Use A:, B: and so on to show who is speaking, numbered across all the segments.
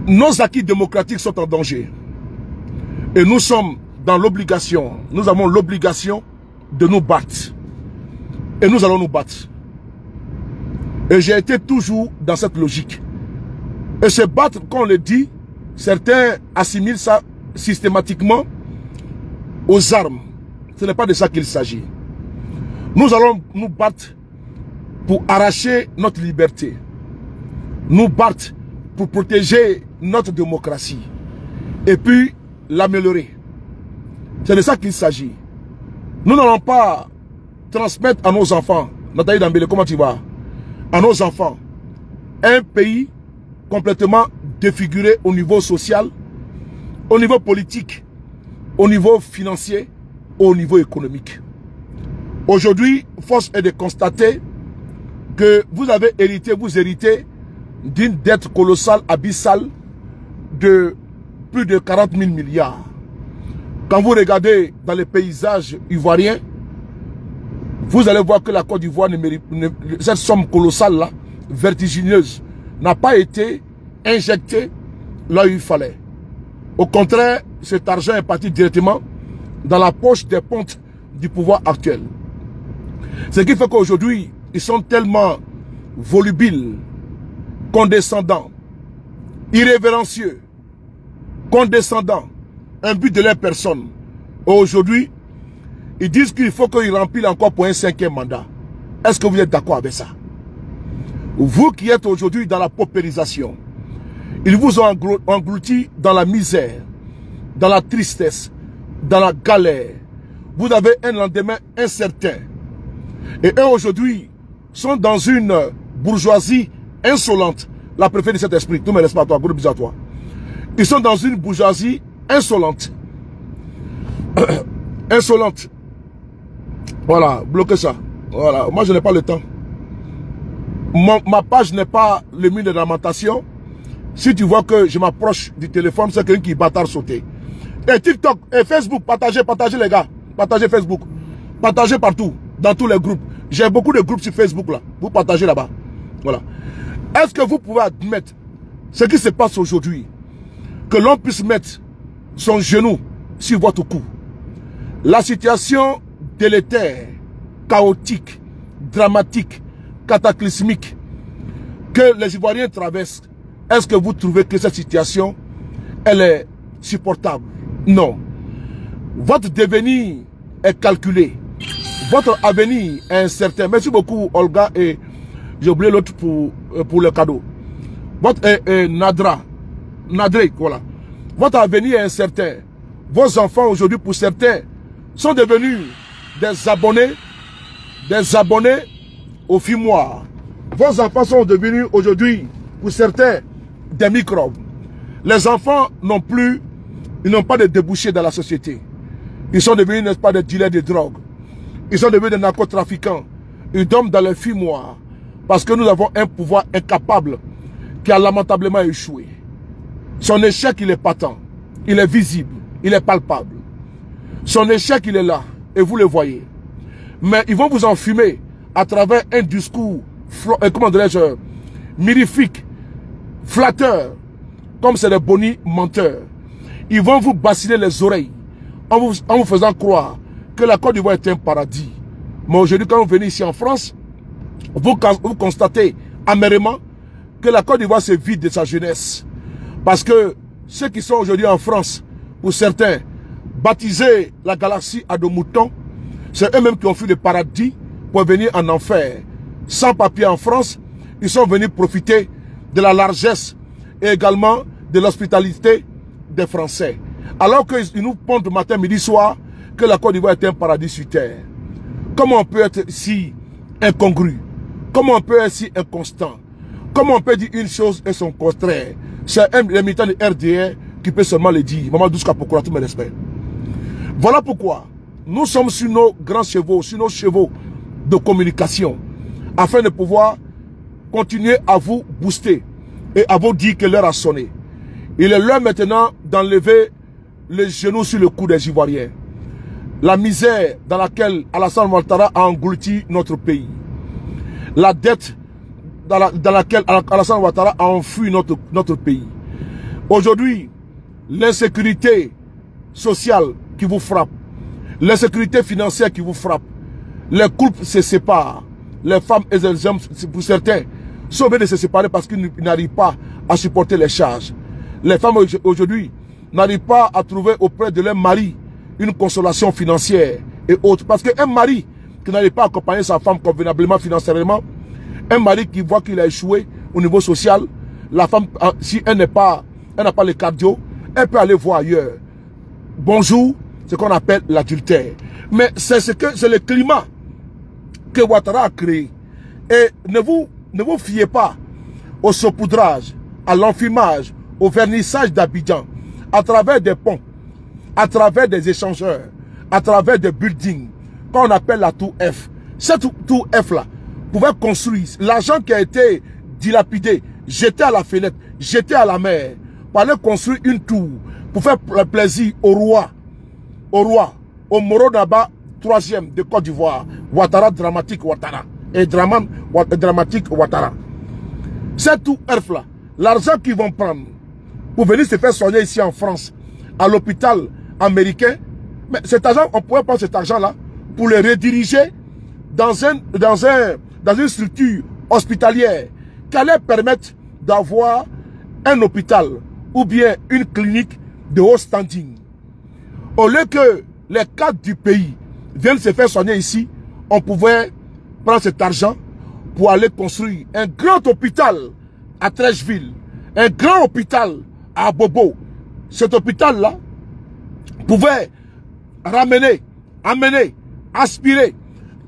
A: Nos acquis démocratiques sont en danger. Et nous sommes dans l'obligation, nous avons l'obligation de nous battre. Et nous allons nous battre. Et j'ai été toujours dans cette logique. Et se battre, quand on le dit, certains assimilent ça systématiquement aux armes. Ce n'est pas de ça qu'il s'agit. Nous allons nous battre pour arracher notre liberté. Nous battre pour protéger notre démocratie. Et puis l'améliorer. C'est de ça qu'il s'agit. Nous n'allons pas transmettre à nos enfants, Nathalie Dambélé, comment tu vas? À nos enfants, un pays complètement défiguré au niveau social, au niveau politique, au niveau financier, au niveau économique. Aujourd'hui, force est de constater que vous avez hérité, vous héritez d'une dette colossale, abyssale de plus de 40 000 milliards. Quand vous regardez dans les paysages ivoiriens, vous allez voir que la Côte d'Ivoire, cette somme colossale-là, vertigineuse, n'a pas été injectée là où il fallait. Au contraire, cet argent est parti directement dans la poche des pontes du pouvoir actuel. Ce qui fait qu'aujourd'hui, ils sont tellement volubiles, condescendants, irrévérencieux, condescendants, imbus de leur personne. Aujourd'hui, ils disent qu'il faut qu'ils remplissent encore pour un 5e mandat. Est-ce que vous êtes d'accord avec ça? Vous qui êtes aujourd'hui dans la paupérisation, ils vous ont englouti dans la misère, dans la tristesse, dans la galère. Vous avez un lendemain incertain. Et eux aujourd'hui sont dans une bourgeoisie insolente. La préfet de cet esprit, tout me laisse pas à toi, gros bisous à toi. Ils sont dans une bourgeoisie insolente. Insolente. Voilà, bloquez ça. Voilà, moi je n'ai pas le temps. Ma page n'est pas le mur de lamentation. Si tu vois que je m'approche du téléphone, c'est quelqu'un qui bâtard sauté. Et TikTok et Facebook, partagez les gars. Partagez Facebook. Partagez partout, dans tous les groupes. J'ai beaucoup de groupes sur Facebook là. Vous partagez là-bas. Voilà. Est-ce que vous pouvez admettre ce qui se passe aujourd'hui? Que l'on puisse mettre son genou sur votre cou. La situation délétère, chaotique, dramatique, cataclysmique que les Ivoiriens traversent, est-ce que vous trouvez que cette situation, elle est supportable? Non. Votre devenir est calculé. Votre avenir est incertain. Merci beaucoup Olga et j'ai oublié l'autre pour le cadeau. Votre Nadré, voilà. Votre avenir est incertain. Vos enfants aujourd'hui pour certains sont devenus des abonnés au fumoir. Vos enfants sont devenus aujourd'hui pour certains des microbes. Les enfants n'ont plus, ils n'ont pas de débouchés dans la société. Ils sont devenus, n'est-ce pas, des dealers de drogue. Ils sont devenus des narcotrafiquants. Ils dorment dans les fumoirs. Parce que nous avons un pouvoir incapable qui a lamentablement échoué. Son échec, il est patent. Il est visible. Il est palpable. Son échec, il est là. Et vous le voyez. Mais ils vont vous enfumer à travers un discours, comment dirais-je, mirifique, flatteur, comme c'est des bonnies menteurs. Ils vont vous bassiner les oreilles en vous faisant croire que la Côte d'Ivoire est un paradis. Mais aujourd'hui, quand vous venez ici en France, vous constatez amèrement que la Côte d'Ivoire se vide de sa jeunesse. Parce que ceux qui sont aujourd'hui en France, pour certains, baptisés la galaxie à dos moutons, c'est eux-mêmes qui ont fui le paradis pour venir en enfer. Sans papier en France, ils sont venus profiter de la largesse et également de l'hospitalité des Français. Alors qu'ils nous pondent matin, midi, soir que la Côte d'Ivoire est un paradis sur terre. Comment on peut être si incongru? Comment on peut être si inconstant? Comment on peut dire une chose et son contraire? C'est un militant de RDR qui peut seulement le dire. Maman Douska Pokora, tous mes respects. Voilà pourquoi nous sommes sur nos grands chevaux, sur nos chevaux de communication, afin de pouvoir continuer à vous booster et à vous dire que l'heure a sonné. Il est l'heure maintenant d'enlever les genoux sur le cou des Ivoiriens. La misère dans laquelle Alassane Ouattara a englouti notre pays. La dette dans laquelle Alassane Ouattara a enfui notre pays. Aujourd'hui, l'insécurité sociale qui vous frappe, l'insécurité financière qui vous frappe, les couples se séparent, les femmes et les hommes, pour certains, sont obligés de se séparer parce qu'ils n'arrivent pas à supporter les charges. Les femmes aujourd'hui n'arrivent pas à trouver auprès de leur mari une consolation financière et autres. Parce qu'un mari qui n'arrive pas à accompagner sa femme convenablement financièrement, un mari qui voit qu'il a échoué au niveau social, la femme, si elle n'a pas le cardio, elle peut aller voir ailleurs. Bonjour, ce qu'on appelle l'adultère. Mais c'est le climat que Ouattara a créé. Et ne vous fiez pas au saupoudrage, à l'enfumage, au vernissage d'Abidjan, à travers des ponts, à travers des échangeurs, à travers des buildings, qu'on appelle la tour F. Cette tour F là pouvait construire l'argent qui a été dilapidé, jeté à la fenêtre, jeté à la mer, pour aller construire une tour, pour faire plaisir au roi, au Moro Naba, 3e de Côte d'Ivoire, Ouattara, dramatique Ouattara, et dramatique Ouattara. Cette tour F là, l'argent qu'ils vont prendre pour venir se faire soigner ici en France, à l'hôpital américain, mais cet argent, on pourrait prendre cet argent là pour le rediriger dans une structure hospitalière qui allait permettre d'avoir un hôpital ou bien une clinique de haut standing. Au lieu que les cadres du pays viennent se faire soigner ici, on pouvait prendre cet argent pour aller construire un grand hôpital à Trècheville, un grand hôpital à Bobo. Cet hôpital-là pouvait amener, aspirer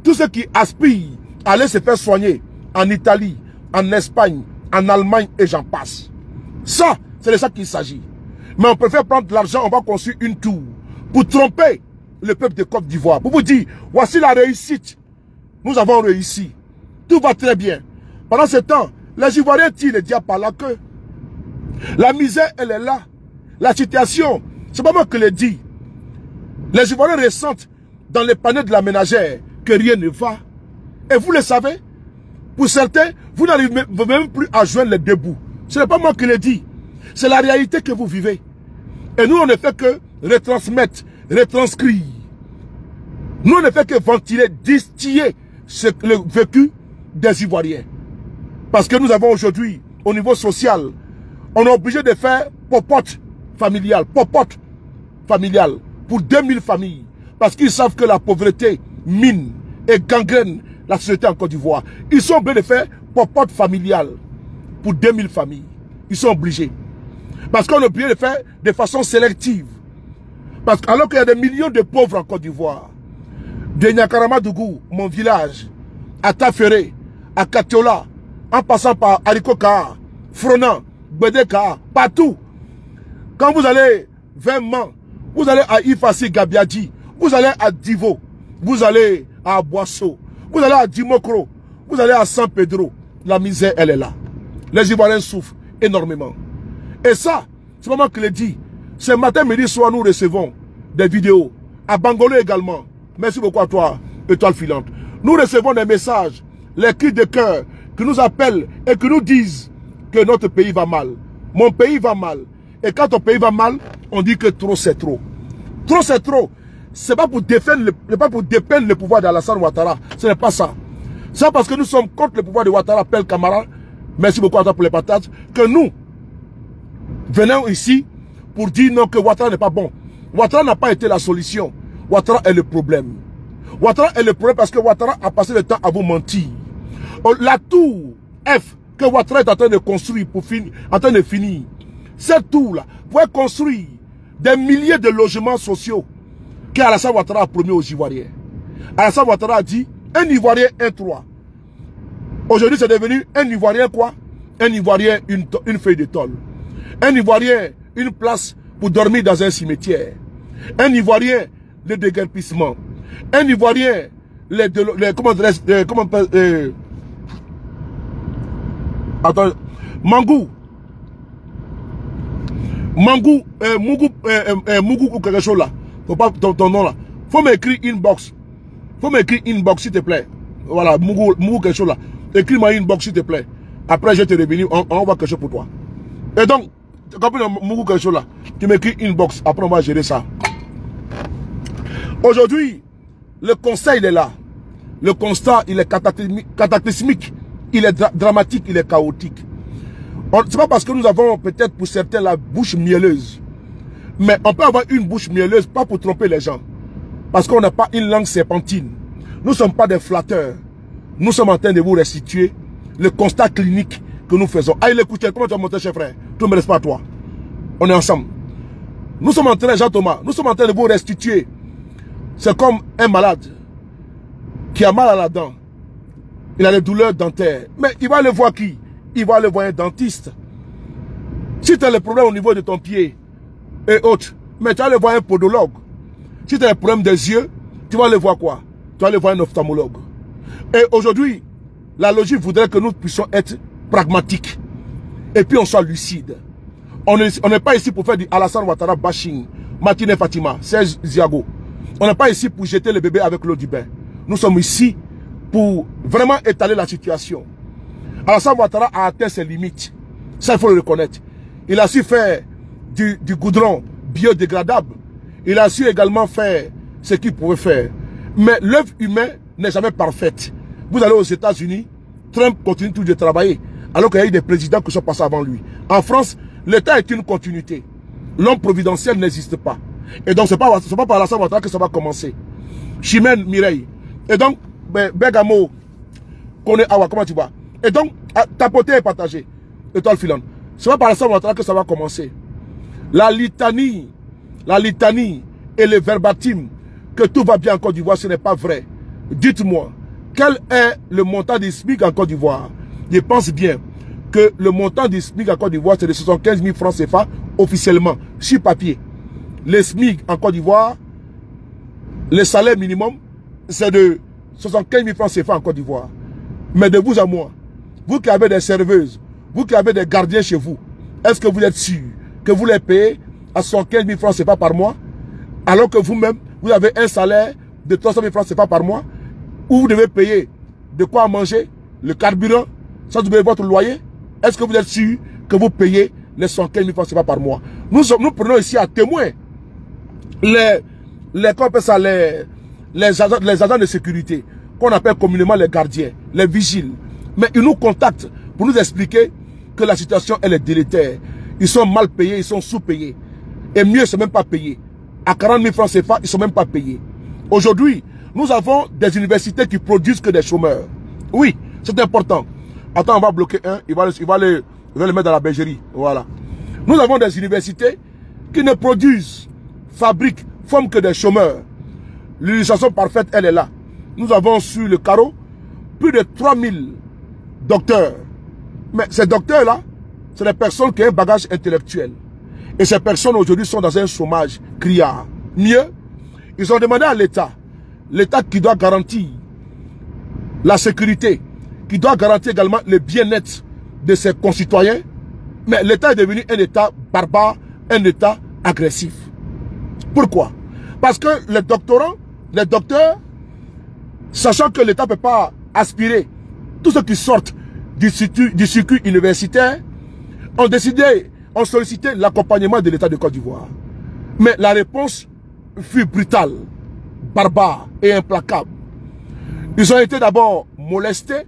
A: tous ceux qui aspirent à aller se faire soigner en Italie, en Espagne, en Allemagne et j'en passe. Ça, c'est de ça qu'il s'agit. Mais on préfère prendre l'argent, on va construire une tour pour tromper le peuple de Côte d'Ivoire. Pour vous dire, voici la réussite. Nous avons réussi. Tout va très bien. Pendant ce temps, les Ivoiriens tirent le diable par la queue. La misère, elle est là. La situation, c'est pas moi qui le dis. Les Ivoiriens ressentent dans les panneaux de la ménagère que rien ne va. Et vous le savez, pour certains, vous n'arrivez même plus à joindre les deux bouts. Ce n'est pas moi qui le dis. C'est la réalité que vous vivez. Et nous, on ne fait que retransmettre, retranscrire. Nous, on ne fait que ventiler, distiller le vécu des Ivoiriens. Parce que nous avons aujourd'hui, au niveau social, on est obligé de faire popote familiale pour 2000 familles. Parce qu'ils savent que la pauvreté mine et gangrène la société en Côte d'Ivoire. Ils sont obligés de faire popote familiale pour 2000 familles. Ils sont obligés. Parce qu'on est obligé de faire de façon sélective. Parce qu'alors qu'il y a des millions de pauvres en Côte d'Ivoire, de Nyakaramadugou, mon village, à Taféré, à Katiola, en passant par Arikoka, Fronan, Bedeka, partout. Quand vous allez vers Man, vous allez à Ifassi Gabiadji, vous allez à Divo, vous allez à Boisseau, vous allez à Dimokro, vous allez à San Pedro. La misère, elle est là. Les Ivoiriens souffrent énormément. Et ça, c'est pas moi qui le dis. Ce matin, midi, soir, nous recevons des vidéos. À Bangolo également. Merci beaucoup à toi, étoile filante. Nous recevons des messages, les cris de cœur, qui nous appellent et qui nous disent que notre pays va mal. Mon pays va mal. Et quand ton pays va mal, on dit que trop c'est trop. Trop c'est trop. C'est pas pour dépeindre le pouvoir d'Alassane Ouattara. Ce n'est pas ça. C'est parce que nous sommes contre le pouvoir de Ouattara, Pel Camara. Merci beaucoup à toi pour les patates. Que nous venons ici pour dire non, que Ouattara n'est pas bon. Ouattara n'a pas été la solution. Ouattara est le problème. Ouattara est le problème parce que Ouattara a passé le temps à vous mentir. La tour F que Ouattara est en train de construire pour finir, en train de finir. Cette tour-là pourrait construire des milliers de logements sociaux qu'Alassane Ouattara a promis aux Ivoiriens. Alassane Ouattara a dit un Ivoirien, un toit. Aujourd'hui, c'est devenu un Ivoirien quoi? Un Ivoirien, une feuille de tôle. Un Ivoirien, une place pour dormir dans un cimetière. Un Ivoirien, le déguerpissement. Un Ivoirien, attends, Mangou ou quelque chose là. Faut pas ton nom là. Faut m'écrire inbox. Faut m'écrire inbox s'il te plaît. Voilà, Mougou quelque chose là. Écris-moi inbox s'il te plaît. Après je te reviens, on va quelque chose pour toi. Et donc, compris quelque chose là. Tu m'écris inbox, après on va gérer ça. Aujourd'hui, le constat il est là. Le constat il est cataclysmique, il est dramatique, il est chaotique. C'est pas parce que nous avons peut-être pour certains la bouche mielleuse. Mais on peut avoir une bouche mielleuse, pas pour tromper les gens. Parce qu'on n'a pas une langue serpentine. Nous ne sommes pas des flatteurs. Nous sommes en train de vous restituer le constat clinique que nous faisons. Ah, il écoute, comment tu as monté, cher frère? Tout ne me reste pas à toi. On est ensemble. Nous sommes en train, Jean-Thomas, nous sommes en train de vous restituer. C'est comme un malade qui a mal à la dent. Il a des douleurs dentaires. Mais il va aller voir qui? Il va aller voir un dentiste. Si tu as des problèmes au niveau de ton pied et autres, mais tu vas aller voir un podologue. Si tu as des problèmes des yeux, tu vas aller voir quoi? Tu vas aller voir un ophtalmologue. Et aujourd'hui, la logique voudrait que nous puissions être pragmatiques. Et puis on soit lucide. On n'est pas ici pour faire du Alassane Ouattara bashing. Martine Fatima, Serge Ziago. On n'est pas ici pour jeter le bébé avec l'eau du bain. Nous sommes ici pour vraiment étaler la situation. Alassane Ouattara a atteint ses limites. Ça, il faut le reconnaître. Il a su faire du goudron biodégradable. Il a su également faire ce qu'il pouvait faire. Mais l'œuvre humaine n'est jamais parfaite. Vous allez aux États-Unis, Trump continue toujours de travailler, alors qu'il y a eu des présidents qui sont passés avant lui. En France, l'État est une continuité. L'homme providentiel n'existe pas. Et donc, ce n'est pas par Alassane Ouattara que ça va commencer. Chimène Mireille. Et donc, Bergamo, Awa, comment tu vas? Et donc, tapoter et partager. Étoile filante. Ce n'est pas par Alassane Ouattara que ça va commencer. La litanie et le verbatim que tout va bien en Côte d'Ivoire, ce n'est pas vrai. Dites-moi, quel est le montant du SMIC en Côte d'Ivoire? Je pense bien que le montant du SMIC en Côte d'Ivoire, c'est de 75 000 francs CFA officiellement, sur papier. Le SMIC en Côte d'Ivoire, le salaire minimum, c'est de 75 000 francs CFA en Côte d'Ivoire. Mais de vous à moi, vous qui avez des serveuses, vous qui avez des gardiens chez vous, est-ce que vous êtes sûr que vous les payez à 75 000 francs CFA par mois, alors que vous-même, vous avez un salaire de 300 000 francs CFA par mois, où vous devez payer de quoi manger, le carburant, sans oublier votre loyer? Est-ce que vous êtes sûr que vous payez les 75 000 francs CFA par mois? Nous prenons ici à témoin les agents de sécurité, qu'on appelle communément les gardiens, les vigiles. Mais ils nous contactent pour nous expliquer que la situation, elle est délétère. Ils sont mal payés, ils sont sous-payés. Et mieux, ils ne sont même pas payés. À 40 000 francs CFA, ils ne sont même pas payés. Aujourd'hui, nous avons des universités qui produisent que des chômeurs. Oui, c'est important. Attends, on va bloquer un, il va le mettre dans la bergerie. Voilà. Nous avons des universités qui ne produisent, fabriquent, forment que des chômeurs. L'illustration parfaite, elle est là. Nous avons sur le carreau plus de 3000 docteurs. Mais ces docteurs-là, c'est des personnes qui ont un bagage intellectuel. Et ces personnes aujourd'hui sont dans un chômage criard. Mieux, ils ont demandé à l'État, l'État qui doit garantir la sécurité, qui doit garantir également le bien-être de ses concitoyens. Mais l'État est devenu un État barbare, un État agressif. Pourquoi? Parce que les docteurs, sachant que l'État ne peut pas aspirer tous ceux qui sortent du circuit universitaire, ont sollicité l'accompagnement de l'État de Côte d'Ivoire. Mais la réponse fut brutale, barbare et implacable. Ils ont été d'abord molestés,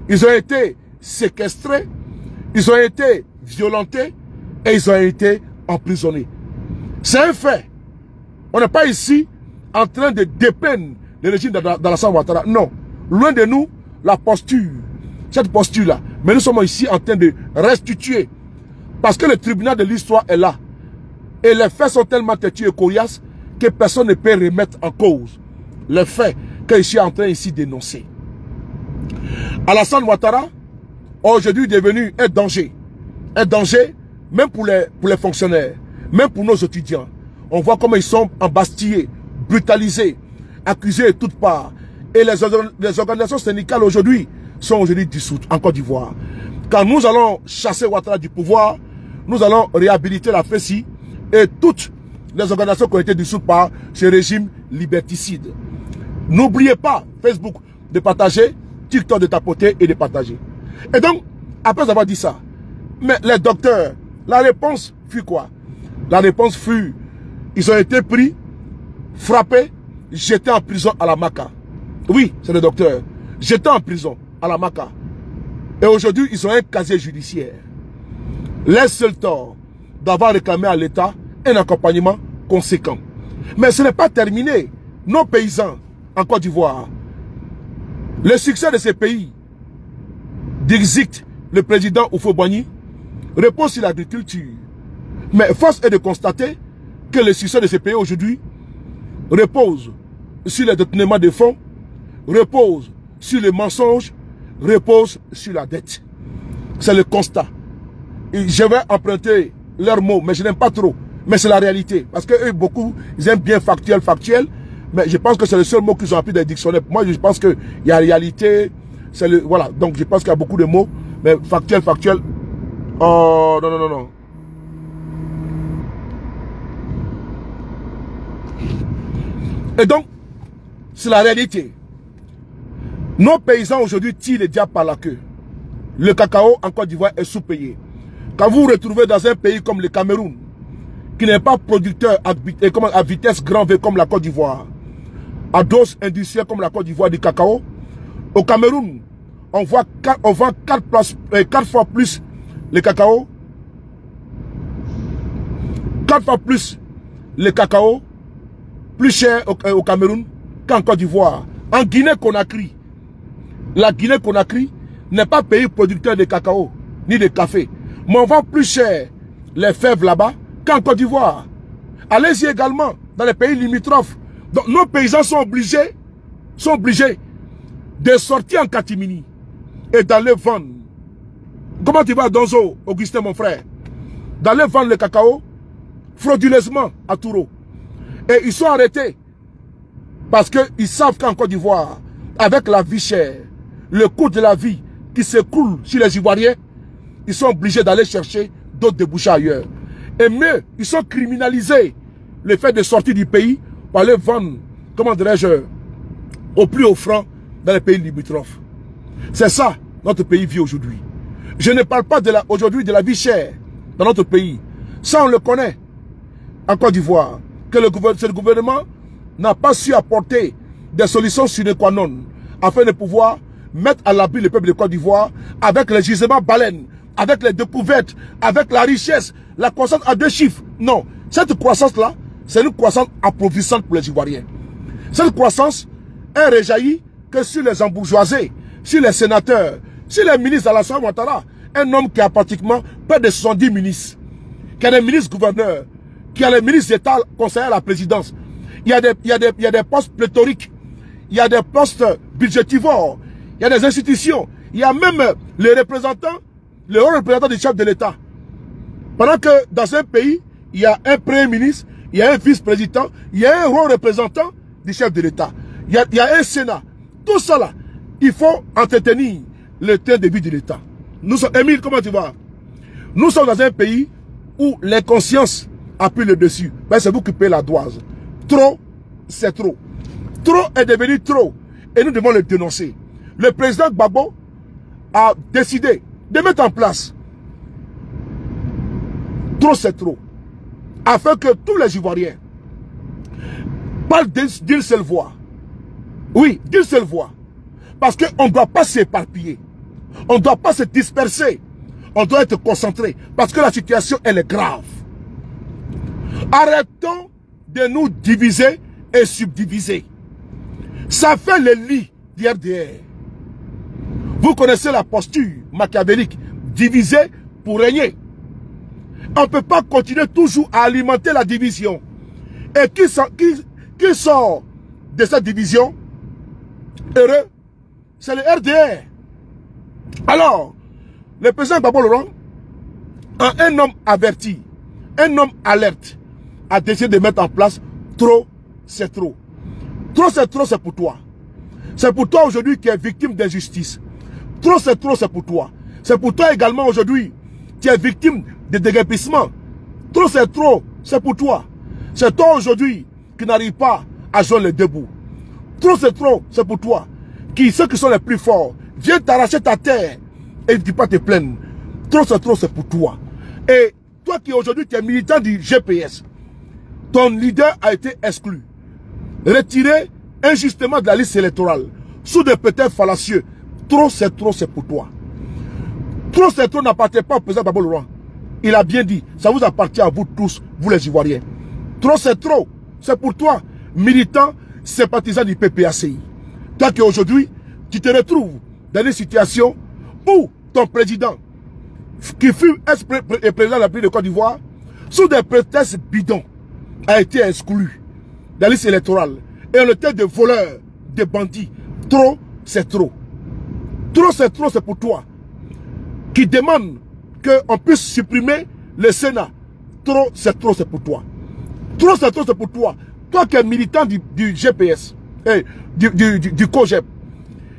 A: ils ont été séquestrés, ils ont été violentés et ils ont été emprisonnés. C'est un fait. On n'est pas ici en train de dépeindre le régime d'Alassane Ouattara. Non. Loin de nous, la posture, cette posture-là. Mais nous sommes ici en train de restituer. Parce que le tribunal de l'histoire est là. Et les faits sont tellement têtus et coriaces que personne ne peut remettre en cause les faits que je suis en train ici d'énoncer. Alassane Ouattara, aujourd'hui devenu un danger. Un danger, même pour les fonctionnaires, même pour nos étudiants. On voit comment ils sont embastillés, brutalisés, accusés de toutes parts. Et les organisations syndicales aujourd'hui sont aujourd'hui dissoutes en Côte d'Ivoire. Quand nous allons chasser Ouattara du pouvoir, nous allons réhabiliter la FECI et toutes les organisations qui ont été dissoutes par ce régime liberticide. N'oubliez pas Facebook de partager, TikTok de tapoter et de partager. Et donc, après avoir dit ça, mais les docteurs, La réponse fut quoi? La réponse fut, ils ont été pris, frappés, jetés en prison à la Maca. Oui, c'est le docteur. Jetés en prison à la Maca. Et aujourd'hui, ils ont un casier judiciaire. Les seuls torts d'avoir réclamé à l'État un accompagnement conséquent. Mais ce n'est pas terminé. Nos paysans en Côte d'Ivoire, le succès de ces pays, d'exit le président Houphouët-Boigny, repose sur l'agriculture. Mais force est de constater que le succès de ces pays aujourd'hui repose sur le détournement de fonds, repose sur le mensonge, repose sur la dette. C'est le constat. Et je vais emprunter leurs mots, mais je n'aime pas trop. Mais c'est la réalité. Parce que eux, beaucoup, ils aiment bien factuel. Mais je pense que c'est le seul mot qu'ils ont appris dans les dictionnaires. Moi, je pense qu'il y a réalité. Voilà. Donc, je pense qu'il y a beaucoup de mots. Mais factuel. Oh, non. Et donc, c'est la réalité. Nos paysans aujourd'hui tirent le diable par la queue. Le cacao en Côte d'Ivoire est sous-payé. Quand vous vous retrouvez dans un pays comme le Cameroun, qui n'est pas producteur à vitesse grand V comme la Côte d'Ivoire, à dose industrielle comme la Côte d'Ivoire du cacao, au Cameroun, on vend 4 fois plus le cacao, 4 fois plus le cacao, plus cher au Cameroun qu'en Côte d'Ivoire. En Guinée-Conakry, la Guinée-Conakry n'est pas pays producteur de cacao, ni de café. Mais on vend plus cher les fèves là-bas qu'en Côte d'Ivoire. Allez-y également dans les pays limitrophes. Donc nos paysans sont obligés de sortir en catimini et d'aller vendre. Comment tu vas, Donzo, Augustin, mon frère? D'aller vendre le cacao frauduleusement à Touro. Et ils sont arrêtés parce qu'ils savent qu'en Côte d'Ivoire, avec la vie chère, le coût de la vie qui s'écoule sur les Ivoiriens, ils sont obligés d'aller chercher d'autres débouchés ailleurs. Et mieux, ils sont criminalisés le fait de sortir du pays pour aller vendre, comment dirais-je, au plus offrant dans les pays limitrophes. C'est ça, notre pays vit aujourd'hui. Je ne parle pas aujourd'hui de la vie chère dans notre pays. Ça, on le connaît en Côte d'Ivoire. Que ce gouvernement n'a pas su apporter des solutions sine qua non afin de pouvoir mettre à l'abri le peuple de Côte d'Ivoire avec les gisements baleines, avec les découvertes, avec la richesse, la croissance à 2 chiffres. Non, cette croissance-là, c'est une croissance appauvrissante pour les Ivoiriens. Cette croissance est réjaillie que sur les embourgeoisés, sur les sénateurs, sur les ministres Alassane Ouattara, un homme qui a pratiquement près de 70 ministres, qui a des ministres gouverneurs, qui a les ministres d'État conseillers à la présidence. Il y a des postes pléthoriques, il y a des postes budgétivores, il y a des institutions, il y a même les représentants, le haut représentant du chef de l'État. Pendant que dans un pays, il y a un premier ministre, il y a un vice-président, il y a un haut représentant du chef de l'État. Il y a un Sénat. Tout ça là, il faut entretenir le train de vie de l'État. Émile, comment tu vas? Nous sommes dans un pays où l'inconscience a pris le dessus. Ben, c'est vous qui payez la doise. Trop, c'est trop. Trop est devenu trop. Et nous devons le dénoncer. Le président Gbagbo a décidé de mettre en place. Trop, c'est trop. Afin que tous les Ivoiriens parlent d'une seule voix. Oui, d'une seule voix. Parce qu'on ne doit pas s'éparpiller. On ne doit pas se disperser. On doit être concentré. Parce que la situation, elle est grave. Arrêtons de nous diviser et subdiviser. Ça fait le lit d'RDR. Vous connaissez la posture machiavélique. Diviser pour régner. On ne peut pas continuer toujours à alimenter la division. Et qui sort de cette division? Heureux, c'est le RDR. Alors, le président Gbagbo Laurent, un homme averti, un homme alerte, a décidé de mettre en place trop, c'est trop. Trop, c'est pour toi. C'est pour toi aujourd'hui qui es victime d'injustice. Trop, c'est pour toi. C'est pour toi également aujourd'hui qui es victime de déguerpissement. Trop, c'est pour toi. C'est toi aujourd'hui qui n'arrive pas à joindre les deux bouts. Trop, c'est pour toi. Ceux qui sont les plus forts viennent t'arracher ta terre et ne dis pas te plaindre. Trop, c'est pour toi. Et toi qui aujourd'hui tu es militant du GPS, ton leader a été exclu, retiré injustement de la liste électorale, sous des prétextes fallacieux. Trop, c'est pour toi. Trop, c'est trop n'appartient pas au président Gbagbo Laurent. Il a bien dit, ça vous appartient à vous tous, vous les Ivoiriens. Trop, c'est pour toi, militant, sympathisant du PPACI. Toi qui aujourd'hui, tu te retrouves dans une situation où ton président, qui fut président de la République de Côte d'Ivoire, sous des prétextes bidons, a été exclu de la liste électorale. Et on le traite de voleurs, de bandits. Trop, c'est trop. Trop, c'est pour toi. Qui demande qu'on puisse supprimer le Sénat. Trop, c'est pour toi. Trop, c'est pour toi. Toi qui es militant du GPS, du COGEP,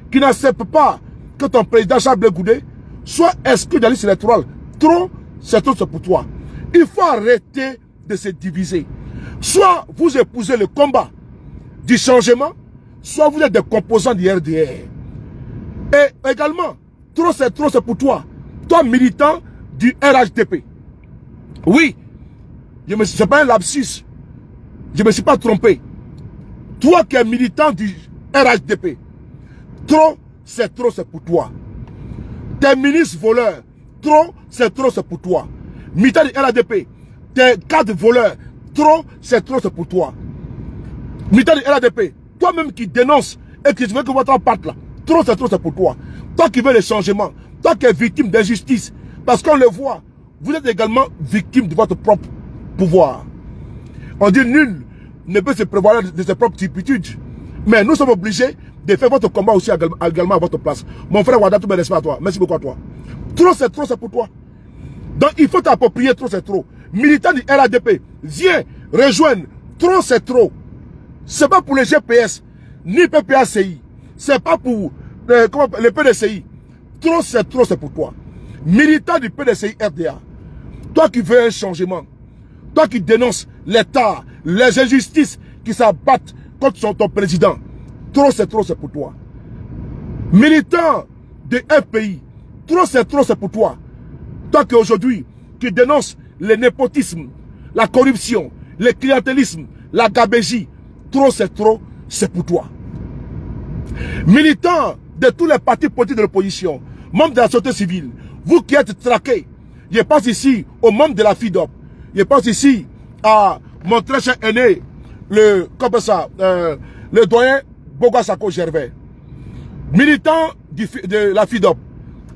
A: qui n'accepte pas que ton président Charles Blé Goudé soit exclu de la liste électorale. Trop, c'est pour toi. Il faut arrêter de se diviser. Soit vous épousez le combat du changement, soit vous êtes des composants du RDR. Et également, trop c'est pour toi. Toi, militant du RHDP. Oui, c'est pas un lapsus. Je ne me suis pas trompé. Toi qui es militant du RHDP, trop c'est pour toi. Tes ministres voleurs, trop c'est pour toi. Militant du RHDP, tes cadres voleurs, trop c'est pour toi. Militant du RHDP, toi-même qui dénonce et qui veut que votre parte là, trop c'est pour toi. Toi qui veux le changement, toi qui es victime d'injustice, parce qu'on le voit, vous êtes également victime de votre propre pouvoir. On dit nul ne peut se prévoir de ses propres turpitudes. Mais nous sommes obligés de faire votre combat aussi également à votre place. Mon frère Wada, tout mes respect à toi. Merci beaucoup à toi. Trop c'est pour toi. Donc il faut t'approprier trop c'est trop. Militant du RADP, viens rejoindre. Trop c'est trop. C'est pas pour les GPS, ni PPACI. C'est pas pour le PDCI. Trop c'est pour toi. Militant du PDCI RDA. Toi qui veux un changement. Toi qui dénonces l'État, les injustices qui s'abattent contre ton président. Trop c'est pour toi. Militant de FPI. Trop c'est pour toi. Toi qui aujourd'hui, qui dénonce le népotisme, la corruption, le clientélisme, la gabégie. Trop c'est pour toi. Militant de tous les partis politiques de l'opposition, membres de la société civile, vous qui êtes traqués, je pense ici aux membres de la FIDOP, je pense ici à mon très cher aîné, le doyen Boga Sako Gervais, militant de la FIDOP.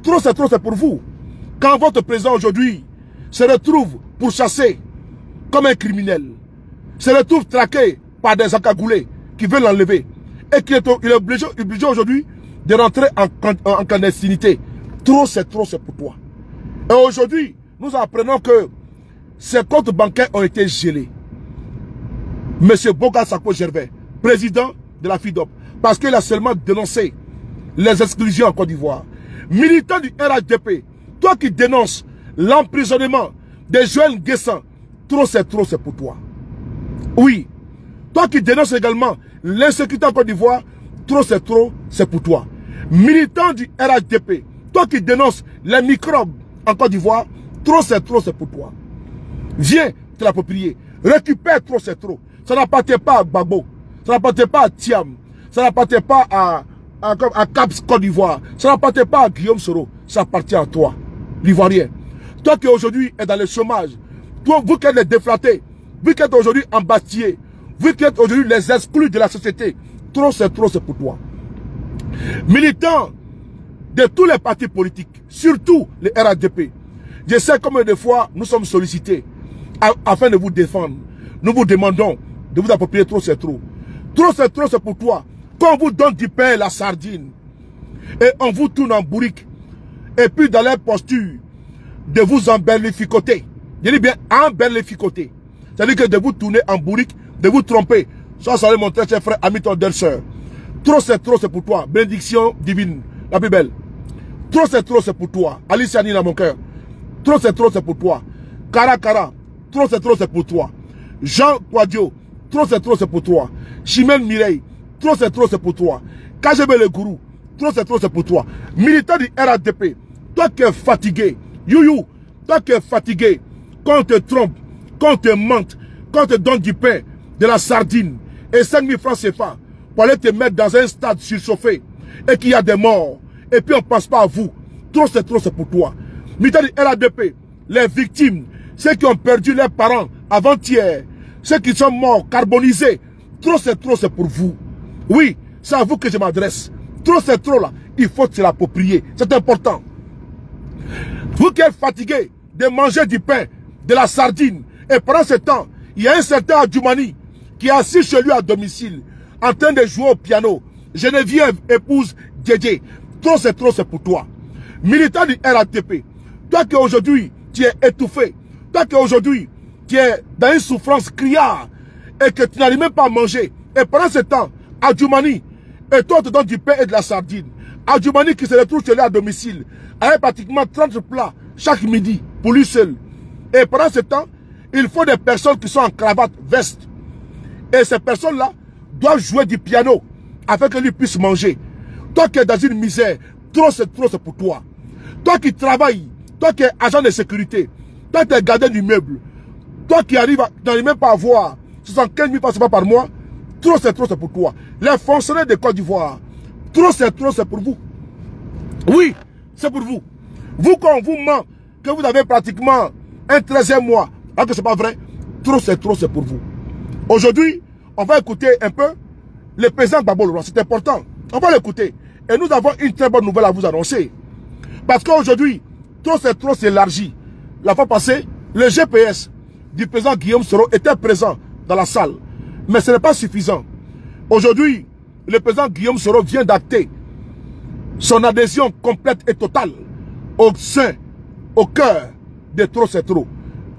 A: Trop c'est pour vous. Quand votre président aujourd'hui se retrouve pourchassé comme un criminel, se retrouve traqué par des encagoulés qui veulent l'enlever, et qu'il est obligé aujourd'hui de rentrer en clandestinité. Trop c'est pour toi. Et aujourd'hui, nous apprenons que ces comptes bancaires ont été gelés. Monsieur Boga Sako Gervais, président de la FIDOP, parce qu'il a seulement dénoncé les exclusions en Côte d'Ivoire. Militant du RHDP, toi qui dénonces l'emprisonnement de Joël Nguessan, trop c'est pour toi. Oui, toi qui dénonces également l'insécurité en Côte d'Ivoire, trop c'est pour toi. Militant du RHDP, toi qui dénonces les microbes en Côte d'Ivoire, trop c'est pour toi. Viens te l'approprier. Récupère trop c'est trop. Ça n'appartient pas à Gbagbo. Ça n'appartient pas à Thiam. Ça n'appartient pas à Caps Côte d'Ivoire. Ça n'appartient pas à Guillaume Soro. Ça appartient à toi, l'Ivoirien. Toi qui aujourd'hui est dans le chômage. Toi, vous qui êtes les déflatés. Vous qui êtes aujourd'hui embastillés. Vous qui êtes aujourd'hui les exclus de la société. Trop c'est pour toi. Militants de tous les partis politiques, surtout les RADP. Je sais combien de fois nous sommes sollicités afin de vous défendre. Nous vous demandons de vous approprier trop c'est trop. Trop c'est pour toi. Quand on vous donne du pain et la sardine, et on vous tourne en bourrique, et puis dans leur posture, de vous emberlificoter. Je dis bien emberlificoter. C'est-à-dire que de vous tourner en bourrique, de vous tromper. Ça, ça va montrer cher frère, ami, ton sœur. Trop c'est pour toi. Bénédiction divine, la plus belle. Trop c'est pour toi. Alice Annie dans mon cœur. Trop c'est pour toi. Kara, trop c'est pour toi. Jean Quadio, trop c'est pour toi. Chimène Mireille, trop c'est pour toi. KGB le gourou, trop c'est pour toi. Militant du RADP, toi qui es fatigué, Youyou, toi qui es fatigué, quand on te trompe, quand on te mente, quand on te donne du pain, de la sardine et 5 000 francs CFA pour aller te mettre dans un stade surchauffé et qu'il y a des morts, et puis on ne pense pas à vous. Trop, c'est pour toi. Militant du RADP, les victimes, ceux qui ont perdu leurs parents avant-hier, ceux qui sont morts, carbonisés, trop, c'est pour vous. Oui, c'est à vous que je m'adresse. Trop, c'est trop là. Il faut se l'approprier. C'est important. Vous qui êtes fatigués de manger du pain, de la sardine, et pendant ce temps, il y a un certain Adjoumani qui est assis chez lui à domicile, en train de jouer au piano. Geneviève épouse Djedje. Trop, c'est pour toi. Militant du RATP, toi qui aujourd'hui, tu es étouffé, toi qui aujourd'hui, tu es dans une souffrance criarde, et que tu n'arrives même pas à manger, et pendant ce temps, Adjoumani, et toi, on te donne du pain et de la sardine. Adjoumani qui se retrouve chez lui à domicile, avec pratiquement 30 plats chaque midi, pour lui seul. Et pendant ce temps, il faut des personnes qui sont en cravate, veste. Et ces personnes-là doivent jouer du piano, afin que lui puisse manger. Toi qui es dans une misère, trop c'est pour toi. Toi qui travailles, toi qui es agent de sécurité, toi qui es gardien du meuble, toi qui n'arrives même pas à avoir 75 000 francs par mois, trop c'est pour toi. Les fonctionnaires de Côte d'Ivoire, trop c'est pour vous. Oui, c'est pour vous. Vous, quand on vous ment, que vous avez pratiquement un 13e mois, alors que ce n'est pas vrai, trop c'est pour vous. Aujourd'hui, on va écouter un peu le président Gbagbo Leroy. C'est important. On va l'écouter. Et nous avons une très bonne nouvelle à vous annoncer. Parce qu'aujourd'hui, trop c'est élargi. La fois passée, le GPS du président Guillaume Soro était présent dans la salle. Mais ce n'est pas suffisant. Aujourd'hui, le président Guillaume Soro vient d'acter son adhésion complète et totale au sein, au cœur de trop c'est trop.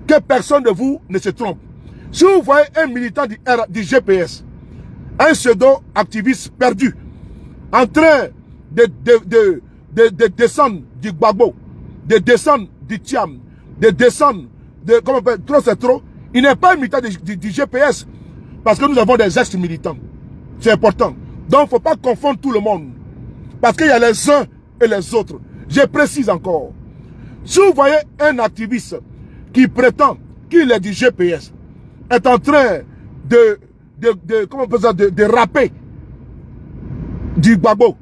A: Que personne de vous ne se trompe. Si vous voyez un militant du GPS, un pseudo-activiste perdu, en train de descendre du Gbagbo, de descendre du Thiam, de descendre de, comment on appelle, trop c'est trop, il n'est pas un militant du GPS, parce que nous avons des ex-militants. C'est important. Donc, il ne faut pas confondre tout le monde. Parce qu'il y a les uns et les autres. Je précise encore. Si vous voyez un activiste qui prétend qu'il est du GPS, est en train comment on peut dire, de rapper du Gbagbo,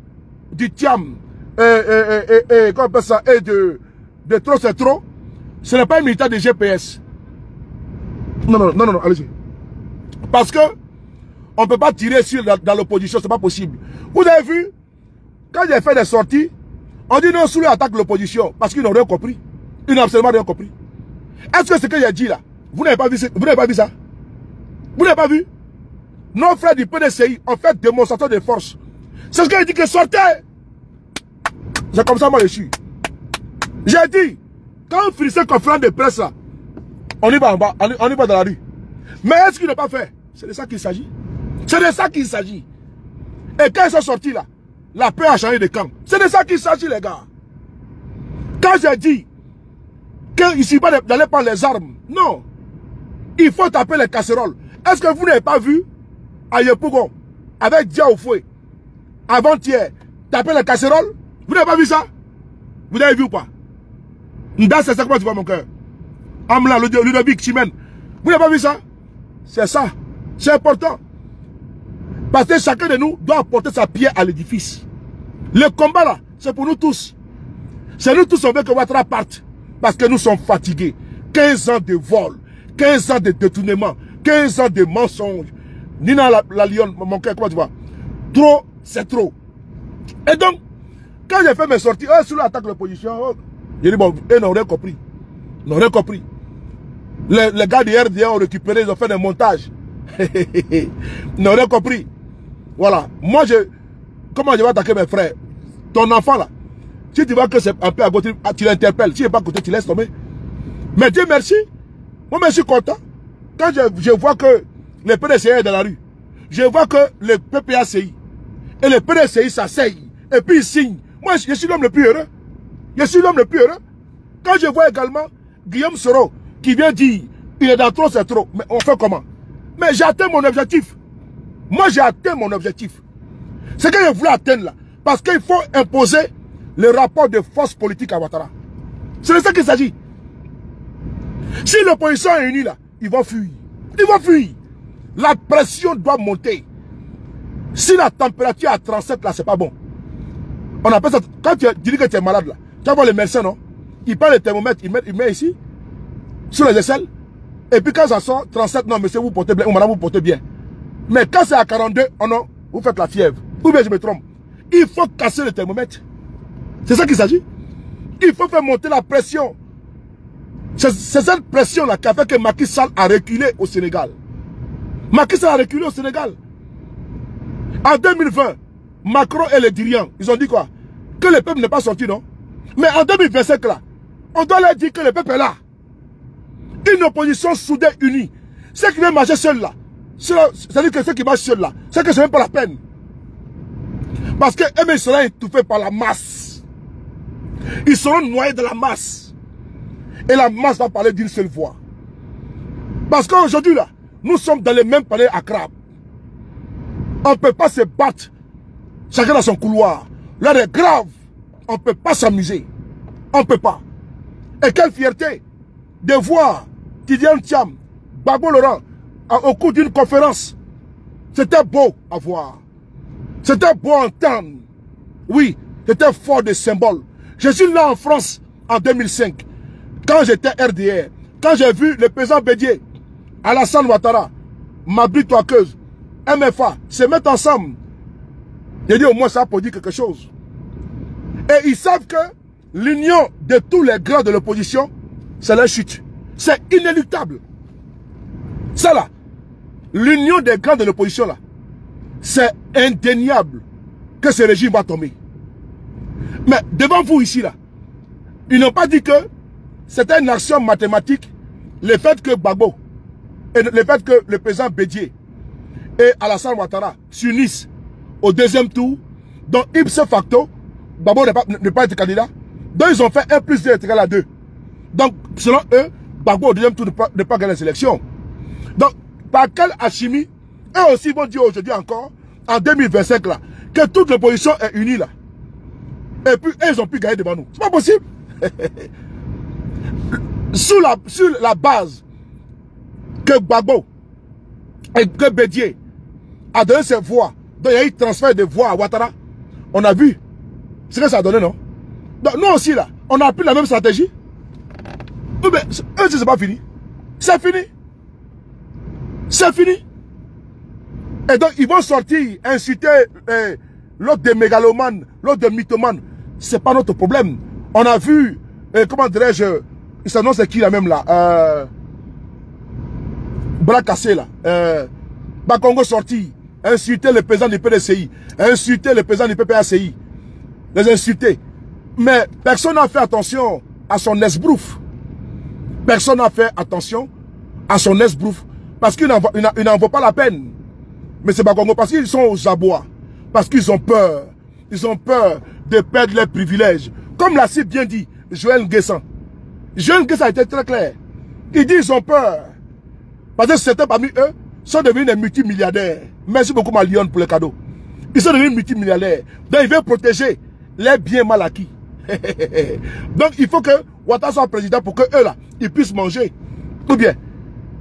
A: du Thiam, comment on peut ça, et de trop c'est trop, ce n'est pas un militant de GPS. Non, allez-y. Parce que on ne peut pas tirer sur dans l'opposition, c'est pas possible. Vous avez vu, quand j'ai fait des sorties, on dit non, Soulé attaque l'opposition, parce qu'ils n'ont rien compris. Ils n'ont absolument rien compris. Est-ce que ce que j'ai dit là, vous n'avez pas vu ça? Vous n'avez pas vu? Nos frères du PDCI ont fait démonstration de force. C'est ce que j'ai dit, que sortez. C'est comme ça moi je suis. J'ai dit, quand on finit cette conférence de presse là, on y va en bas, on y va dans la rue. Mais est-ce qu'ils n'ont pas fait? C'est de ça qu'il s'agit. C'est de ça qu'il s'agit. Et quand ils sont sortis là, la paix a changé de camp. C'est de ça qu'il s'agit, les gars. Quand j'ai dit qu'il ne suffit pas d'aller prendre les armes, non. Il faut taper les casseroles. Est-ce que vous n'avez pas vu à Yopougon, avec Dia au fouet, avant-hier, taper les casseroles? Vous n'avez pas vu ça? Vous avez vu ou pas? Nda, c'est ça, comment tu vois mon cœur? Amla, Ludovic, Chimène. Vous n'avez pas vu ça? C'est ça. C'est important. Parce que chacun de nous doit apporter sa pierre à l'édifice. Le combat là, c'est pour nous tous. C'est nous tous, on veut que Ouattara parte. Parce que nous sommes fatigués. 15 ans de vol, 15 ans de détournement, 15 ans de mensonges. Nina la Lyon, mon cœur, comment tu vois? Trop, c'est trop. Et donc, quand j'ai fait mes sorties, sur l'attaque de l'opposition, j'ai dit, bon, ils n'ont rien compris. Ils n'ont rien compris. Les gars du RDA ont récupéré, ils ont fait des montages. Ils n'ont rien compris. Voilà. Moi, comment je vais attaquer mes frères? Ton enfant là, si tu vois que c'est un peu à côté, tu l'interpelles. Si il n'est pas à côté, tu laisses tomber. Mais Dieu merci. Moi, je suis content. Quand je vois que le PDCI est dans la rue, je vois que le PPACI et le PDCI s'asseyent et puis ils signent. Moi, je suis l'homme le plus heureux. Je suis l'homme le plus heureux. Quand je vois également Guillaume Soro qui vient dire il est dans trop, c'est trop. Mais on fait comment? Mais j'ai atteint mon objectif. Moi, j'ai atteint mon objectif. C'est que je voulais atteindre là. Parce qu'il faut imposer le rapport de force politique à Ouattara. C'est de ça qu'il s'agit. Si l'opposition est unie là, ils vont fuir. Ils vont fuir. La pression doit monter. Si la température à 37 là, c'est pas bon. On appelle ça, quand tu dis que tu es malade là, tu vas voir les médecins, non? Ils prennent le thermomètre, ils mettent ici, sur les aisselles. Et puis quand ça sort, 37, non, monsieur, vous portez bien, ou madame, vous portez bien. Mais quand c'est à 42, oh non, vous faites la fièvre. Ou bien je me trompe. Il faut casser le thermomètre. C'est ça qu'il s'agit. Il faut faire monter la pression. C'est cette pression-là qui a fait que Macky Sall a reculé au Sénégal. Macky Sall a reculé au Sénégal. En 2020, Macron et les dirigeants, ils ont dit quoi? Que le peuple n'est pas sorti, non? Mais en 2025, là, on doit leur dire que le peuple est là. Une opposition soudée, unie. Ceux qui veulent marcher seuls, là, c'est-à-dire que ceux qui marchent seuls, là, c'est que c'est même pas la peine. Parce que eux, ils seront étouffés par la masse. Ils seront noyés de la masse. Et la masse va parler d'une seule voix. Parce qu'aujourd'hui, là, nous sommes dans les mêmes palais à crabe. On ne peut pas se battre. Chacun dans son couloir. L'heure est grave. On ne peut pas s'amuser. On ne peut pas. Et quelle fierté de voir Tidiane Thiam, Gbagbo Laurent, au cours d'une conférence. C'était beau à voir. C'était beau à entendre. Oui, c'était fort de symboles. Je suis là en France en 2005. Quand j'étais RDR. Quand j'ai vu le président Bédié, Alassane Ouattara, Mabri Touakeuse, MFA, se mettre ensemble. J'ai dit au moins ça pour dire quelque chose. Et ils savent que l'union de tous les grands de l'opposition, c'est la chute. C'est inéluctable. Ça là, l'union des grands de l'opposition là, c'est indéniable que ce régime va tomber. Mais devant vous ici là, ils n'ont pas dit que c'était une action mathématique, le fait que Gbagbo, et le fait que le président Bédié et Alassane Ouattara s'unissent au deuxième tour, donc ipso facto, Gbagbo ne pas être candidat, donc ils ont fait 1 plus 2 est égal à 2. Donc, selon eux, Gbagbo au deuxième tour ne pas gagner les élections. Donc, par quelle alchimie, eux aussi vont dire aujourd'hui encore, en 2025 là, que toute l'opposition est unie là. Et puis, eux, ils ont pu gagner devant nous. C'est pas possible. Sur la base que Gbagbo et que Bédié a donné ses voix, donc il y a eu transfert de voix à Ouattara, on a vu ce que ça a donné, non? Donc nous aussi là, on a pris la même stratégie. Mais eux, c'est pas fini. C'est fini. C'est fini. Et donc ils vont sortir, insulter l'autre des mégalomanes, l'autre des mythomanes. C'est pas notre problème. On a vu, comment dirais-je, il s'annonce qui là même là, bras cassé là, Bakongo sorti, insulter le président du PDCI, insulter le président du PPACI, les insulter. Mais personne n'a fait attention à son esbrouf. Personne n'a fait attention à son esbrouf. Parce qu'il n'en vaut pas la peine. Mais c'est Bakongo parce qu'ils sont aux abois. Parce qu'ils ont peur. Ils ont peur de perdre leurs privilèges. Comme l'a si bien dit Joël Nguessan. Joël Nguessan a été très clair. Il dit qu'ils ont peur. Parce que certains parmi eux sont devenus des multimilliardaires. Merci beaucoup ma Lyon pour le cadeau. Ils sont devenus multimilliardaires. Donc ils veulent protéger les biens mal acquis. Donc il faut que Ouattara soit président pour que eux là, ils puissent manger. Ou bien.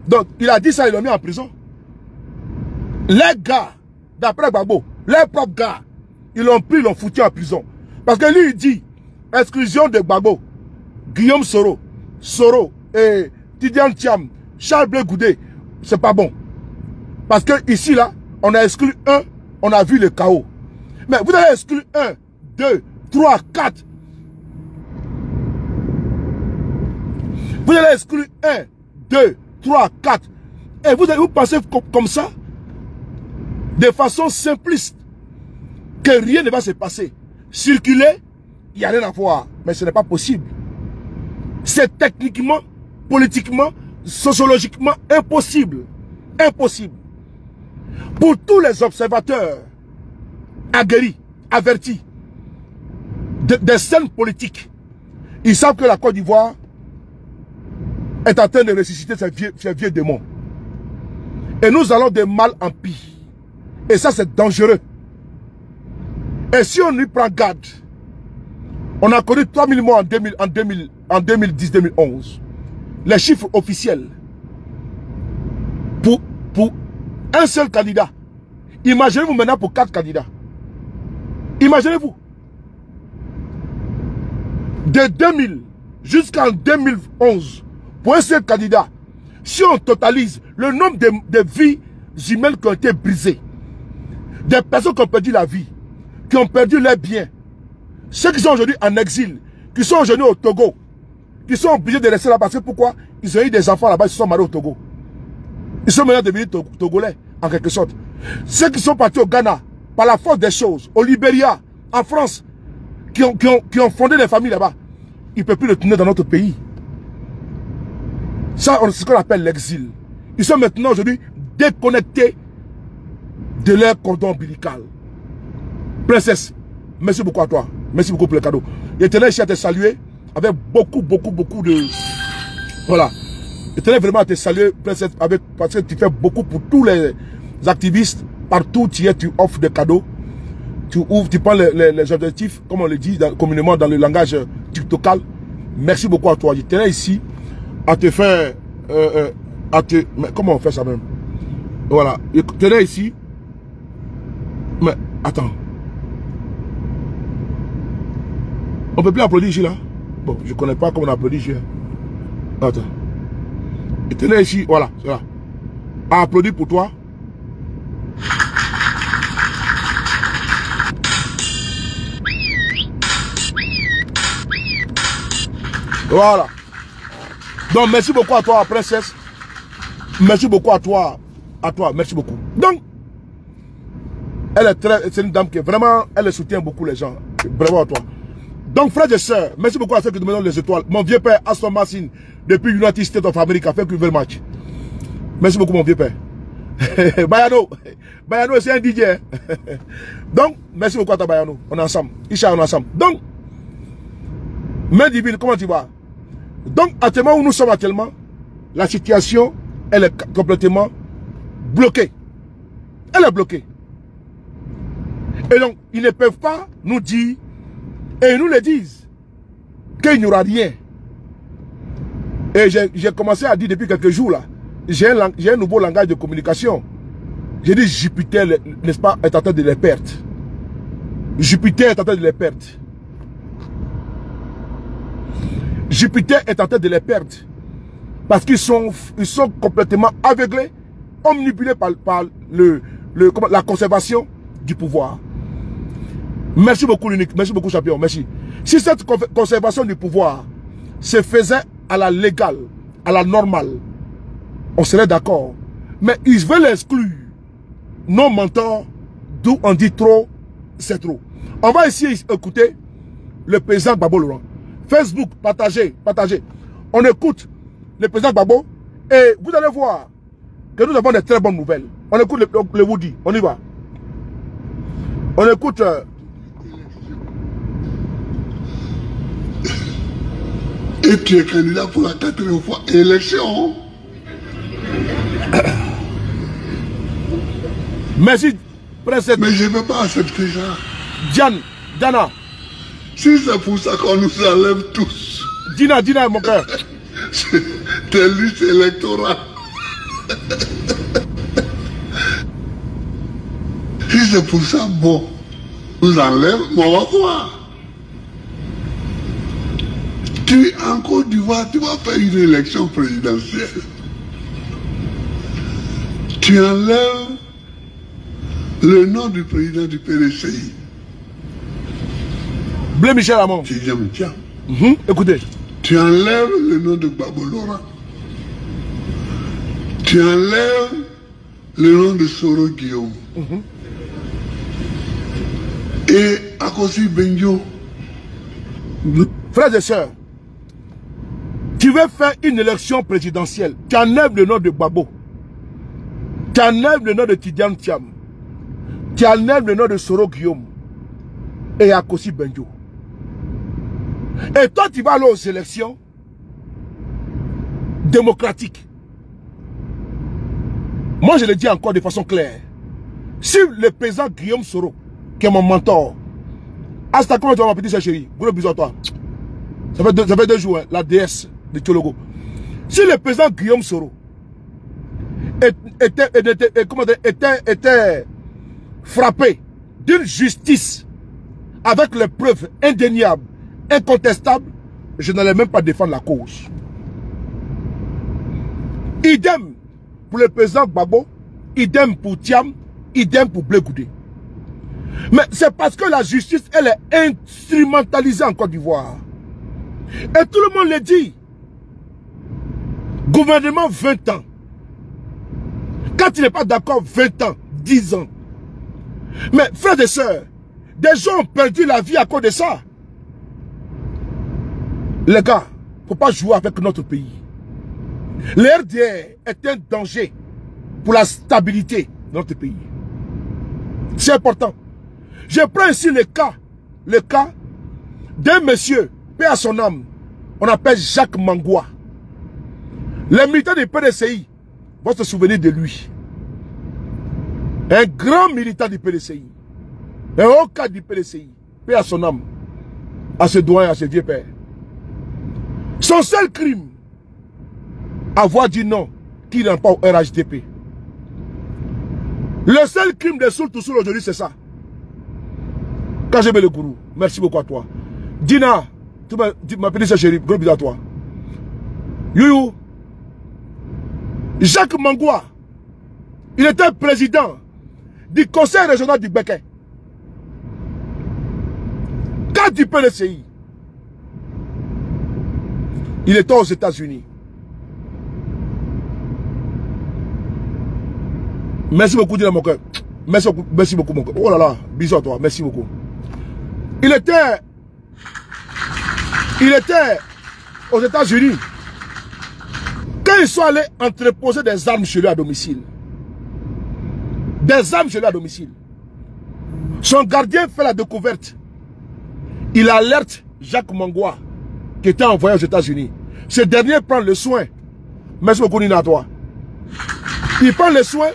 A: Donc il a dit ça, ils l'ont mis en prison. Les gars, d'après Gbagbo, les propres gars, ils l'ont pris, ils l'ont foutu en prison. Parce que lui il dit, exclusion de Gbagbo, Guillaume Soro et Tidiane Thiam, Charles Blé Goudé, c'est pas bon. Parce que ici là, on a exclu un, on a vu le chaos. Mais vous avez exclu 1, 2, 3, 4. Vous allez exclure 1, 2, 3, 4. Et vous pensez comme ça, de façon simpliste, que rien ne va se passer. Circuler, il n'y a rien à voir. Mais ce n'est pas possible. C'est techniquement, politiquement, sociologiquement impossible. Impossible. Pour tous les observateurs aguerris, avertis des scènes politiques, ils savent que la Côte d'Ivoire est en train de ressusciter ces vieux démons. Et nous allons de mal en pire. Et ça, c'est dangereux. Et si on lui prend garde, on a connu 3000 morts en 2010-2011. les chiffres officiels pour un seul candidat. Imaginez-vous maintenant pour 4 candidats. Imaginez-vous. De 2000 jusqu'en 2011, pour un seul candidat, si on totalise le nombre de vies humaines qui ont été brisées, des personnes qui ont perdu la vie, qui ont perdu leurs biens, ceux qui sont aujourd'hui en exil, qui sont aujourd'hui au Togo, qui sont obligés de rester là parce que pourquoi? Ils ont eu des enfants là-bas, ils se sont mariés au Togo. Ils sont maintenant devenus Togolais, en quelque sorte. Ceux qui sont partis au Ghana, par la force des choses, au Libéria, en France, qui ont fondé des familles là-bas, ils ne peuvent plus retourner dans notre pays. Ça, c'est ce qu'on appelle l'exil. Ils sont maintenant aujourd'hui déconnectés de leur cordon ombilical. Princesse, merci beaucoup à toi. Merci beaucoup pour le cadeau. Je tenais ici à te saluer avec beaucoup de... Voilà. Je tenais vraiment à te saluer, princesse, parce que tu fais beaucoup pour tous les activistes. Partout tu es, tu offres des cadeaux. Tu ouvres, tu prends les objectifs, comme on le dit communément dans le langage tiktocal. Merci beaucoup à toi. Je tenais ici à te faire... mais comment on fait ça même? Voilà. Je tenais ici... Mais, attends. On peut plus applaudir ici, là? Bon, je ne connais pas comment on applaudit ici. Attends. Je tenais ici, voilà, c'est là. À applaudir pour toi. Voilà. Donc, merci beaucoup à toi, princesse. Merci beaucoup à toi. Merci beaucoup. Donc, c'est une dame qui est vraiment, elle soutient beaucoup les gens. Bravo à toi. Donc, frères et sœurs, merci beaucoup à ceux qui me donnent les étoiles. Mon vieux père, Aston Martin, depuis United States of America, fait que match. Merci beaucoup, mon vieux père. Bayano, c'est un DJ. Donc, merci beaucoup à toi, Bayano. On est ensemble. Isha, on est ensemble. Donc, main divine, comment tu vas? Donc, actuellement où nous sommes actuellement, la situation, elle est complètement bloquée. Elle est bloquée. Et donc, ils ne peuvent pas nous dire, et ils nous le disent, qu'il n'y aura rien. Et j'ai commencé à dire depuis quelques jours là, j'ai un nouveau langage de communication. J'ai dit Jupiter, n'est-ce pas, est en train de les perdre. Jupiter est en train de les perdre. Jupiter est en train de les perdre. Parce qu'ils sont complètement aveuglés, omnibulés par la conservation du pouvoir. Merci beaucoup l'unique, merci beaucoup champion, merci. Si cette conservation du pouvoir se faisait à la légale, à la normale, on serait d'accord. Mais ils veulent exclure nos mentors, d'où on dit trop, c'est trop. On va ici écouter le président Gbagbo Laurent. Facebook, partagez. On écoute le président Gbagbo et vous allez voir que nous avons de très bonnes nouvelles. On écoute le Woody, on y va. On écoute...
B: Et tu es candidat pour la 4e fois élection.
A: Merci, princesse.
B: Mais je ne peux pas accepter ça.
A: Diana.
B: Si c'est pour ça qu'on nous enlève tous.
A: Dina, mon cœur.
B: Tes listes électorales. Si c'est pour ça, bon, nous enlève, mais on va voir. Tu, en Côte d'Ivoire, tu vas faire une élection présidentielle. Tu enlèves le nom du président du PDCI.
A: Blé Michel Amon.
B: Tiens.
A: Écoutez.
B: Tu enlèves le nom de Gbagbo Laurent. Tu enlèves le nom de Soro Guillaume. Et Akosi Benjo.
A: Frères et sœurs, tu veux faire une élection présidentielle, tu enlèves le nom de Gbagbo, tu enlèves le nom de Tidiane Thiam, tu enlèves le nom de Soro Guillaume et Akosi Benjo. Et toi, tu vas aller aux élections démocratiques. Moi, je le dis encore de façon claire. Si le président Guillaume Soro, qui est mon mentor, Asta, comment tu vas, ma petite chérie? Gros bisous à toi. Ça fait deux jours, hein, la déesse de Tchologo. Si le président Guillaume Soro était frappé d'une justice avec les preuves indéniables, incontestables, je n'allais même pas défendre la cause. Idem pour le président Gbagbo, idem pour Thiam, idem pour Blé Goudé. Mais c'est parce que la justice, elle est instrumentalisée en Côte d'Ivoire. Et tout le monde le dit. Gouvernement 20 ans. Quand il n'est pas d'accord, 20 ans, 10 ans. Mais frères et sœurs, des gens ont perdu la vie à cause de ça. Les gars, il ne faut pas jouer avec notre pays. Le RDR est un danger pour la stabilité de notre pays. C'est important. Je prends ici le cas d'un monsieur, paix à son âme, on appelle Jacques Mangoua. Les militants du PDCI vont se souvenir de lui. Un grand militant du PDCI. Un haut cadre du PDCI. Paix à son âme. À ce doyen, à ce vieux père. Son seul crime, avoir dit non, qu'il n'est pas au RHDP. Le seul crime de Soul Toussoul aujourd'hui, c'est ça. Quand j'ai mis le gourou, merci beaucoup à toi. Dina, tu m'as pédé sa chérie, gros bisous à toi. Youyou, Jacques Mangoua, il était président du conseil régional du Béquet. Cadre du PDCI. Il était aux États-Unis. Merci beaucoup, Dina, mon cœur. Merci beaucoup, mon cœur. Oh là là, bisous à toi, merci beaucoup. Il était aux États-Unis. Quand ils sont allés entreposer des armes chez lui à domicile. Des armes chez lui à domicile. Son gardien fait la découverte. Il alerte Jacques Mangoua, qui était envoyé aux États-Unis. Ce dernier prend le soin. Merci beaucoup, Nina, à toi. Il prend le soin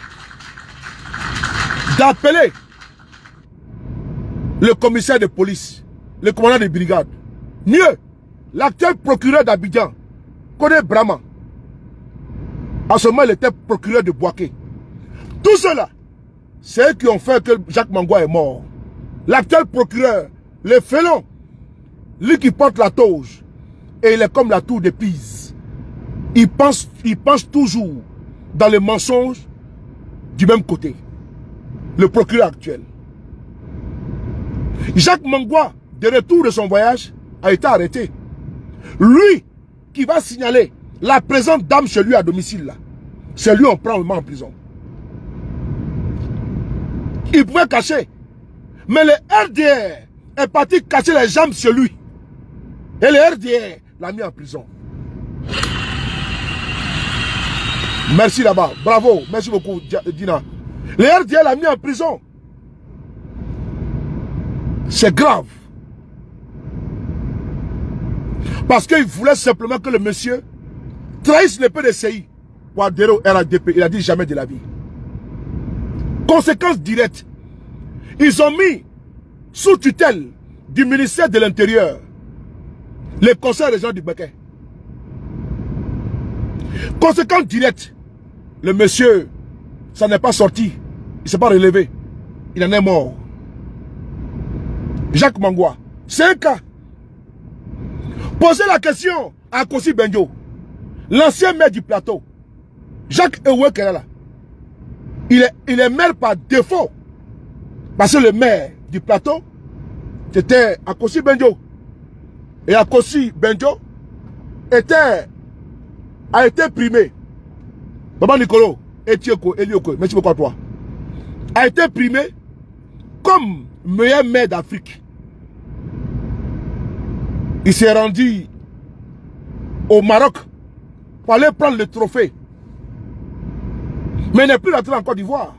A: d'appeler le commissaire de police, le commandant de brigade. Mieux, l'actuel procureur d'Abidjan, Kodé Brahma. À ce moment, il était procureur de Bouaké. Tout cela, c'est eux qui ont fait que Jacques Mangoua est mort. L'actuel procureur, le félon, lui qui porte la toge, et il est comme la tour de Pise. Il pense toujours dans les mensonges du même côté. Le procureur actuel. Jacques Mangoua, de retour de son voyage, a été arrêté. Lui qui va signaler la présence d'âmes chez lui à domicile, c'est lui on prend en prison. Il pouvait cacher. Mais le RDR est parti cacher les jambes chez lui. Et le RDR l'a mis en prison. Merci là-bas. Bravo. Merci beaucoup, Dina. Le RDR l'a mis en prison. C'est grave. Parce qu'il voulait simplement que le monsieur trahisse le PDCI pour adhérer au RHDP. Il a dit jamais de la vie. Conséquence directe. Ils ont mis sous tutelle du ministère de l'Intérieur les conseils régionaux du Béquet. Conséquence directe. Le monsieur, ça n'est pas sorti. Il ne s'est pas relevé. Il en est mort. Jacques Mangoua. C'est un cas. Posez la question à Kossi Benjo, l'ancien maire du plateau. Jacques Ewe Kerala. Il est maire par défaut. Parce que le maire du plateau, c'était Kossi Benjo. Et Kossi Benjo a été primé. Baba Nicolo, Etioko, Elioko, merci beaucoup à toi. A été primé comme meilleur maire d'Afrique. Il s'est rendu au Maroc pour aller prendre le trophée. Mais il n'est plus rentré en Côte d'Ivoire.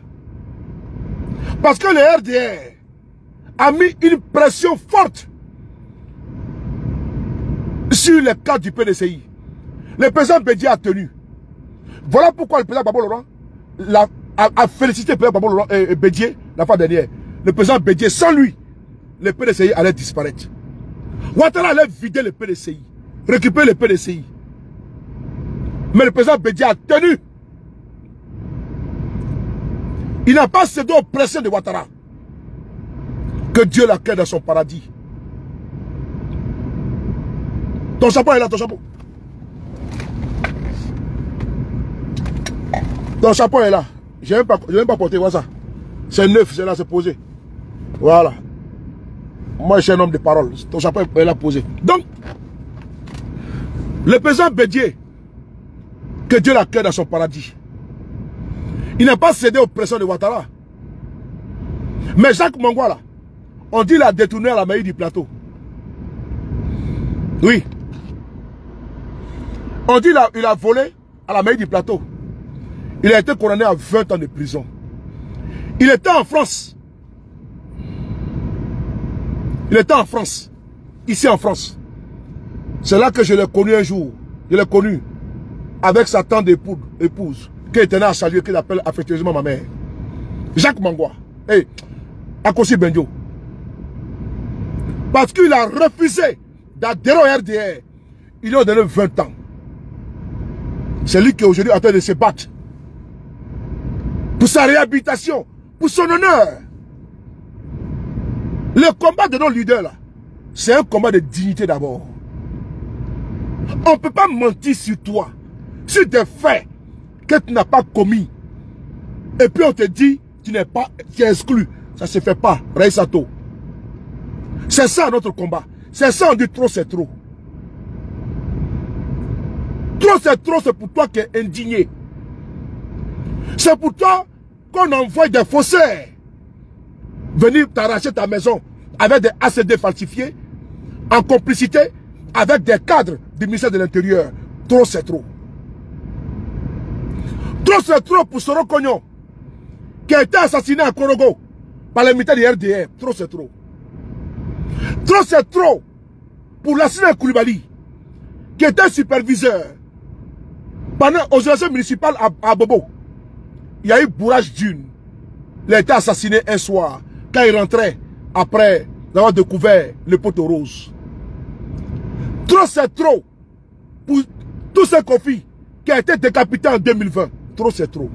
A: Parce que le RDR a mis une pression forte sur le cadre du PDCI. Le président Bédié a tenu. Voilà pourquoi le président Gbagbo Laurent a félicité le président Gbagbo Laurent et Bédié la fois dernière. Le président Bédié, sans lui, le PDCI allait disparaître. Ouattara allait vider le PDCI, récupérer le PDCI. Mais le président Bédié a tenu. Il n'a pas cédé aux pressions de Ouattara. Que Dieu l'accueille dans son paradis. Ton chapeau est là, ton chapeau. Ton chapeau est là. Je n'ai même pas porté, voilà ça. C'est neuf, c'est là, c'est posé. Voilà. Moi, je suis un homme de parole. Ton chapeau est là posé. Donc, le président Bédié, que Dieu l'accueille dans son paradis. Il n'a pas cédé aux pressions de Ouattara. Mais Jacques Mangwa, là, on dit qu'il a détourné à la mairie du plateau. Oui. On dit qu'il a volé à la mairie du plateau. Il a été condamné à 20 ans de prison. Il était en France. Il était en France. Ici en France. C'est là que je l'ai connu un jour. Je l'ai connu avec sa tante épouse qui tenait à saluer, qui appelle affectueusement ma mère. Jacques Mangwa. Hey, Akosi Benjo. Parce qu'il a refusé d'adhérer au RDR. Il lui a donné 20 ans. C'est lui qui aujourd'hui est en train de se battre pour sa réhabilitation, pour son honneur. Le combat de nos leaders là, c'est un combat de dignité d'abord. On ne peut pas mentir sur toi, sur des faits que tu n'as pas commis. Et puis on te dit, tu es exclu. Ça ne se fait pas. Raïsato. C'est ça notre combat. C'est ça on dit trop c'est trop. Trop c'est trop, c'est pour toi qui es indigné. C'est pour toi qu'on envoie des faussaires venir t'arracher ta maison avec des ACD falsifiés en complicité avec des cadres du ministère de l'Intérieur. Trop c'est trop. Trop c'est trop pour Soro Kognon qui a été assassiné à Korogo par les militaires du RDR. Trop c'est trop. Trop c'est trop pour l'assassinat de Koulibaly qui était superviseur pendant aux élections municipales à Bobo. Il y a eu bourrage d'une. Il a été assassiné un soir quand il rentrait après avoir découvert le poteau rose. Trop c'est trop pour tous ces conflits qui a été décapité en 2020. Trop c'est trop.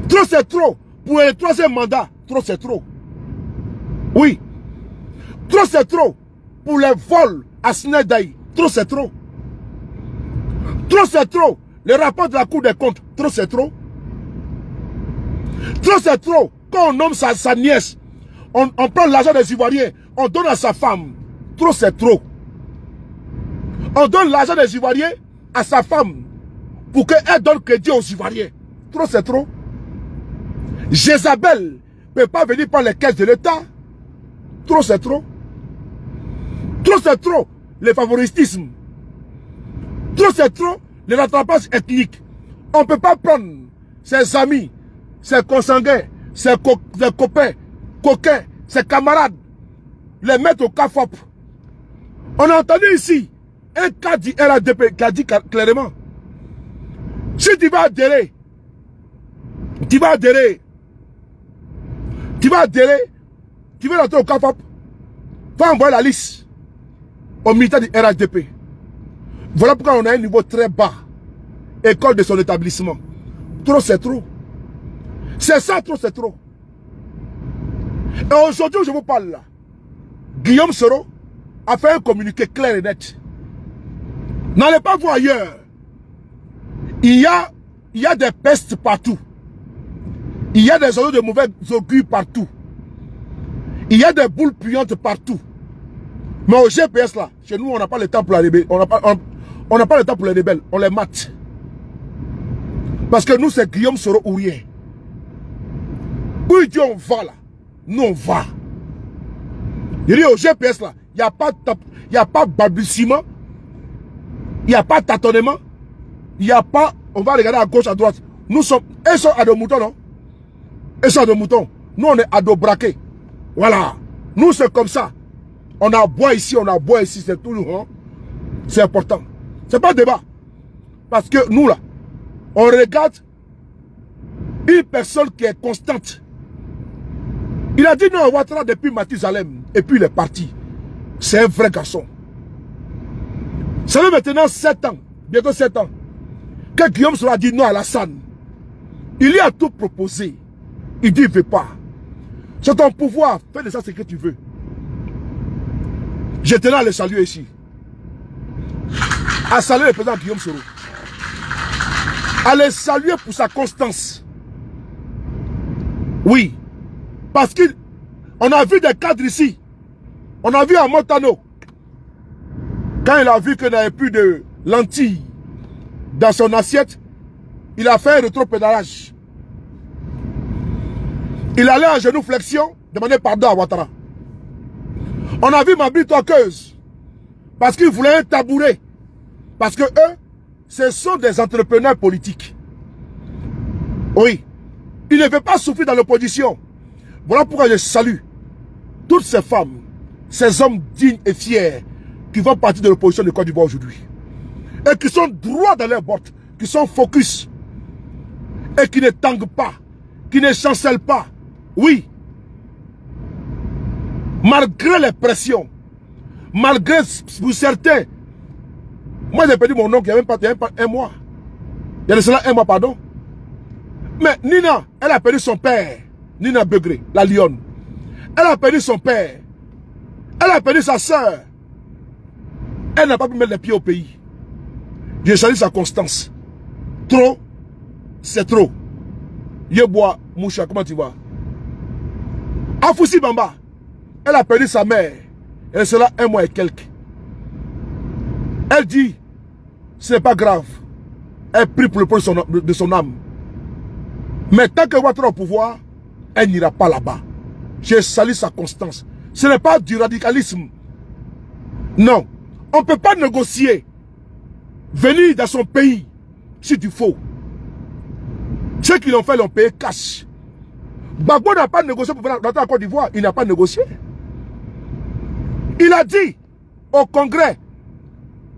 A: Trop c'est trop pour le troisième mandat. Trop c'est trop. Oui. Trop c'est trop pour les vols à Snedaï. Trop c'est trop. Trop c'est trop. Le rapport de la Cour des comptes. Trop c'est trop. Trop c'est trop. Quand on nomme sa nièce, on prend l'argent des Ivoiriens, on donne à sa femme. Trop c'est trop. On donne l'argent des Ivoiriens à sa femme pour qu'elle donne crédit aux Ivoiriens. Trop c'est trop. Jézabel ne peut pas venir par les caisses de l'État. Trop c'est trop. Trop c'est trop. Le favoritisme. Trop c'est trop. Le rattrapage ethnique. On ne peut pas prendre ses amis, ses consanguins, ses copains, coquins, ses camarades, les mettre au CAFOP. On a entendu ici un cas du RADP qui a dit clairement, si tu vas adhérer, tu vas rentrer au CAFOP, va envoyer la liste au militaire du RADP. Voilà pourquoi on a un niveau très bas. École de son établissement. Trop c'est trop. C'est ça, trop c'est trop. Et aujourd'hui, je vous parle là. Guillaume Soro a fait un communiqué clair et net. N'allez pas voir ailleurs. Il y a des pestes partout. Il y a des oiseaux de mauvais augure partout. Il y a des boules puantes partout. Mais au GPS là, chez nous, on n'a pas le temps pour la rebelle. On n'a pas le temps pour les rebelles. On les mate. Parce que nous, c'est Guillaume Soro ou rien. Où il dit on va là, nous on va. Il dit au GPS là, il n'y a pas balbutiement, il n'y a pas tâtonnement, il n'y a pas, on va regarder à gauche, à droite. Nous sommes, ils sont à dos moutons, non? Ils sont à dos moutons. Nous on est à dos braqués. Voilà. Nous c'est comme ça. On a bois ici, c'est tout. Hein? C'est important. C'est pas débat. Parce que nous là, on regarde une personne qui est constante. Il a dit non à Ouattara depuis Mathusalem. Et puis il est parti. C'est un vrai garçon. Ça fait maintenant 7 ans. Bientôt 7 ans. Que Guillaume Soro a dit non à Alassane. Il lui a tout proposé. Il dit il ne veut pas. C'est ton pouvoir. Fais de ça ce que tu veux. Je tenais à le saluer ici. À saluer le président Guillaume Soro. À le saluer pour sa constance. Oui. Parce qu'on a vu des cadres ici. On a vu à Montano. Quand il a vu qu'il n'avait plus de lentilles dans son assiette, il a fait un rétropédalage. Il allait en genou flexion, demander pardon à Ouattara. On a vu Mabri Toqueuse, parce qu'il voulait un tabouret. Parce que eux, ce sont des entrepreneurs politiques. Oui. Ils ne veulent pas souffrir dans l'opposition. Voilà pourquoi je salue toutes ces femmes, ces hommes dignes et fiers qui font partie de l'opposition de Côte d'Ivoire aujourd'hui. Et qui sont droits dans leurs bottes, qui sont focus. Et qui ne tanguent pas, qui ne chancellent pas. Oui. Malgré les pressions, malgré pour certains, moi j'ai perdu mon oncle il n'y a même pas un mois. Il y a de cela un mois, pardon. Mais Nina, elle a perdu son père. Nina Begré, la lionne. Elle a perdu son père. Elle a perdu sa soeur. Elle n'a pas pu mettre les pieds au pays. Je salue sa constance. Trop, c'est trop. Yebois, Moucha, comment tu vas? Afoussi Bamba, elle a perdu sa mère. Elle sera un mois et quelques. Elle dit, ce n'est pas grave. Elle prie pour le prix de son âme. Mais tant que Ouattara au pouvoir, elle n'ira pas là-bas. Je salue sa constance. Ce n'est pas du radicalisme. Non. On ne peut pas négocier. Venir dans son pays, si tu faut. Ceux qui l'ont fait l'ont payé cash. Gbagbo n'a pas négocié pour venir dans la Côte d'Ivoire. Il n'a pas négocié. Il a dit au congrès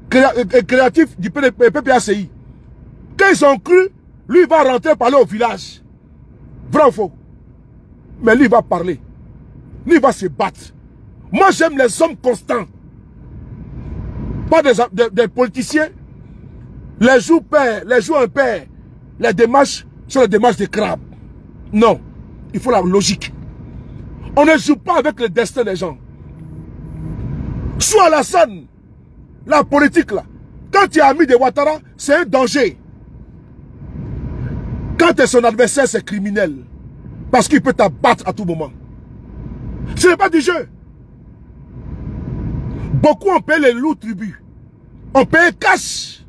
A: créatif du PPACI qu'ils ont cru, lui va rentrer parler au village. Vrai ou faux? Mais lui va parler. Lui va se battre. Moi j'aime les hommes constants. Pas des politiciens. Les jours pairs, les jours impairs. Les démarches sont les démarches des crabes. Non. Il faut la logique. On ne joue pas avec le destin des gens. Soit Alassane, la politique là, quand tu es ami de Ouattara, c'est un danger. Quand tu es son adversaire, c'est criminel. Parce qu'il peut t'abattre à tout moment. Ce n'est pas du jeu. Beaucoup ont payé les lourds tributs. On paye cash.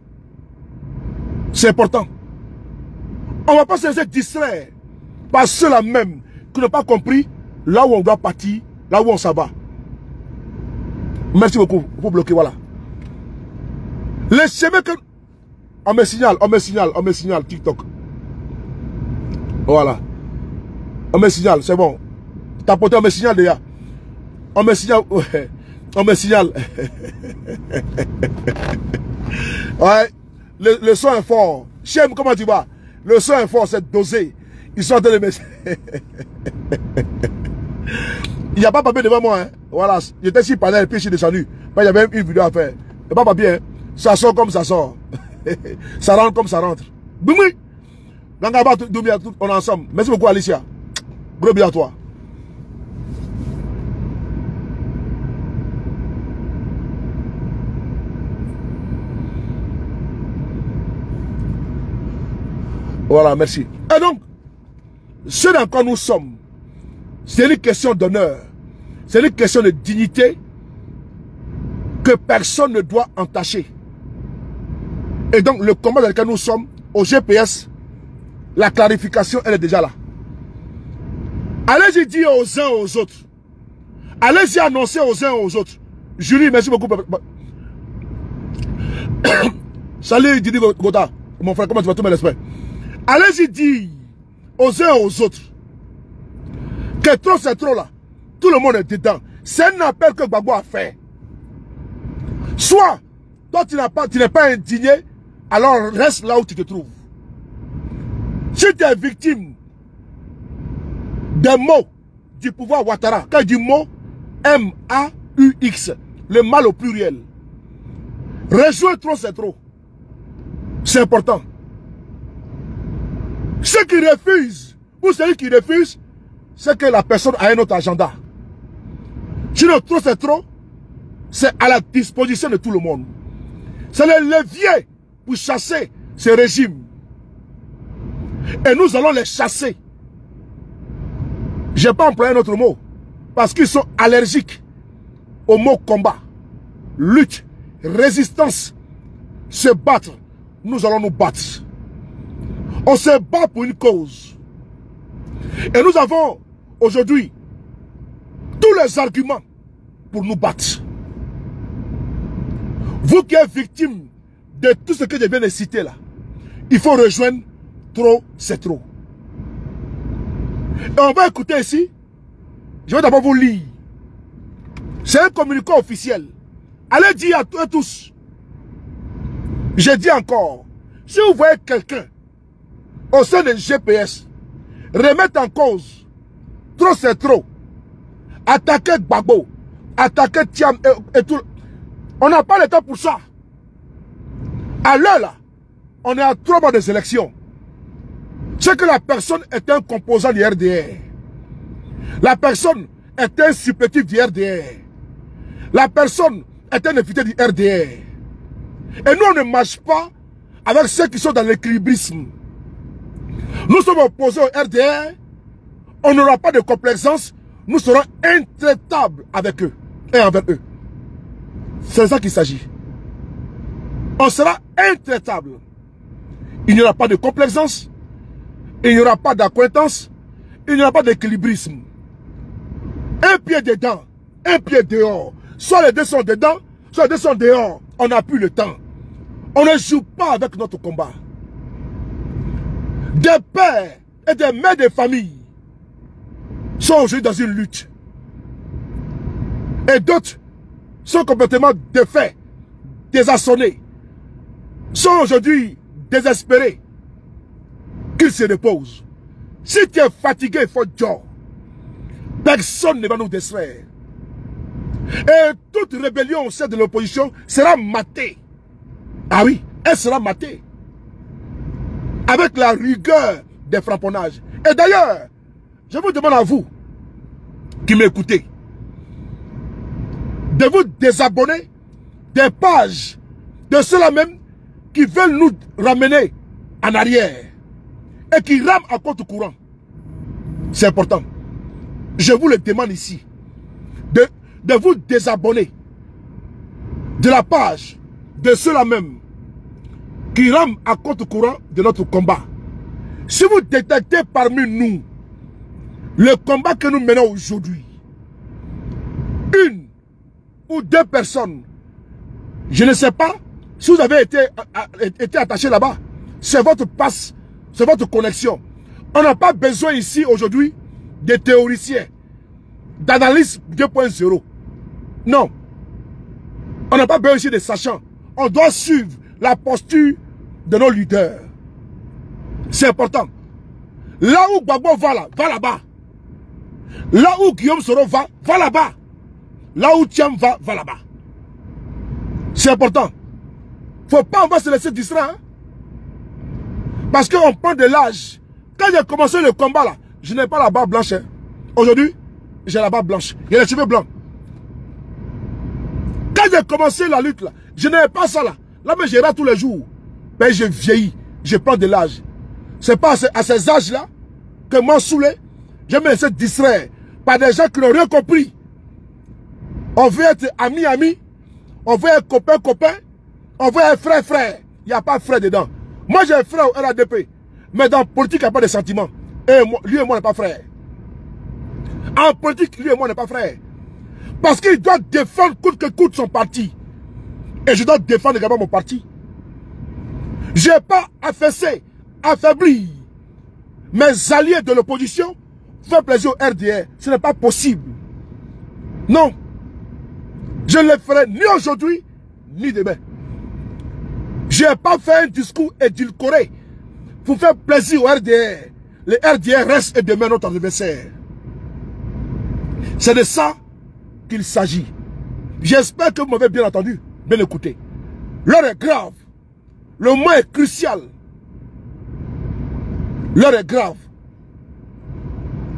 A: C'est important. On ne va pas se laisser distraire par ceux-là même qui n'ont pas compris là où on doit partir, là où on s'en va. Merci beaucoup. Vous bloquez, voilà. Les chemins que... On me signale, TikTok. Voilà. On me signale, c'est bon. Tapoter, on me signale déjà. On me signale. Ouais. On me signale. Ouais. Le son est fort. Chem, comment tu vas? Le son est fort, c'est dosé. Ils sont en train de me... Il n'y a pas papier devant moi. Hein. Voilà. J'étais sur panel et puis je suis descendu. Il y avait une vidéo à faire. Il n'y a pas papier. Hein. Ça sort comme ça sort. Ça rentre comme ça rentre. Boumi. On est ensemble. Merci beaucoup Alicia. Gros bien à toi. Voilà, merci. Et donc, ce dans quoi nous sommes, c'est une question d'honneur. C'est une question de dignité que personne ne doit entacher. Et donc, le combat dans lequel nous sommes, au GPS, la clarification, elle est déjà là. Allez-y dire aux uns aux autres. Allez-y annoncer aux uns aux autres. Julie, merci beaucoup. Salut Didi Gota. Mon frère, comment tu vas, tout mon respect. Allez-y dire aux uns aux autres que trop c'est trop là. Tout le monde est dedans. C'est un appel que Gbagbo a fait. Soit, toi tu n'es pas indigné, alors reste là où tu te trouves. Si tu es victime des mots du pouvoir Ouattara, quand il dit mot, M-A-U-X, le mal au pluriel. Rejoins trop c'est trop. C'est important. Ceux qui refusent, ou celui qui refuse, c'est que la personne a un autre agenda. Sinon, trop c'est trop, c'est à la disposition de tout le monde. C'est le levier pour chasser ce régime. Et nous allons les chasser. Je n'ai pas employé un autre mot. Parce qu'ils sont allergiques au mot combat, lutte, résistance, se battre. Nous allons nous battre. On se bat pour une cause. Et nous avons aujourd'hui tous les arguments pour nous battre. Vous qui êtes victime de tout ce que je viens de citer là, il faut rejoindre trop, c'est trop. Et on va écouter ici. Je vais d'abord vous lire. C'est un communiqué officiel. Allez dire à tous. Je dis encore, si vous voyez quelqu'un au sein de GPS remettre en cause trop c'est trop, attaquer Gbagbo, attaquer Thiam et tout, on n'a pas le temps pour ça. À l'heure là, on est à 3 mois des élections. C'est que la personne est un composant du RDR. La personne est un supplétif du RDR. La personne est un invité du RDR. Et nous, on ne marche pas avec ceux qui sont dans l'équilibrisme. Nous sommes opposés au RDR. On n'aura pas de complaisance. Nous serons intraitables avec eux et envers eux. C'est ça qu'il s'agit. On sera intraitable. Il n'y aura pas de complaisance. Il n'y aura pas d'acquaintance. Il n'y aura pas d'équilibrisme. Un pied dedans, un pied dehors. Soit les deux sont dedans, soit les deux sont dehors. On n'a plus le temps. On ne joue pas avec notre combat. Des pères et des mères de famille sont aujourd'hui dans une lutte. Et d'autres sont complètement défaits, désarçonnés, sont aujourd'hui désespérés. Qu'ils se reposent. Si tu es fatigué, il faut dire. Personne ne va nous distraire. Et toute rébellion au sein de l'opposition sera matée. Ah oui, elle sera matée. Avec la rigueur des framponnages. Et d'ailleurs, je vous demande à vous, qui m'écoutez, de vous désabonner des pages de ceux-là même qui veulent nous ramener en arrière et qui rament à compte courant. C'est important. Je vous le demande ici de vous désabonner de la page de ceux-là même qui rament à compte courant de notre combat. Si vous détectez parmi nous le combat que nous menons aujourd'hui, une ou deux personnes, je ne sais pas si vous avez été attaché là-bas, c'est votre passe, c'est votre connexion. On n'a pas besoin ici aujourd'hui de théoriciens, d'analyse 2.0. Non. On n'a pas besoin ici de sachants. On doit suivre la posture de nos leaders. C'est important. Là où Gbagbo va là-bas. Là où Guillaume Soro va là-bas. Là où Thiam va là-bas. C'est important. Faut pas, on va se laisser distraire. Hein? Parce qu'on prend de l'âge. Quand j'ai commencé le combat là, je n'ai pas la barbe blanche. Hein. Aujourd'hui, j'ai la barbe blanche. J'ai les cheveux blancs. Quand j'ai commencé la lutte là, je n'avais pas ça là. Là, mais j'ai là tous les jours. Mais j'ai vieilli. Je prends de l'âge. C'est pas à ces âges là que moi saoulé, je me laisse distraire par des gens qui n'ont rien compris. On veut être ami. On veut être copain. On veut être frère. Il n'y a pas de frère dedans. Moi j'ai un frère au RADP. Mais dans la politique, il n'y a pas de sentiments. Et moi, lui et moi, on n'est pas frère. En politique, lui et moi, on n'est pas frère. Parce qu'il doit défendre coûte que coûte son parti. Et je dois défendre également mon parti. Je n'ai pas affaibli mes alliés de l'opposition, faire plaisir au RDR. Ce n'est pas possible. Non. Je ne le ferai ni aujourd'hui, ni demain. Je n'ai pas fait un discours édulcoré pour faire plaisir au RDR. Le RDR reste et demeure notre adversaire. C'est de ça qu'il s'agit. J'espère que vous m'avez bien entendu, bien écouté. L'heure est grave. Le moment est crucial. L'heure est grave.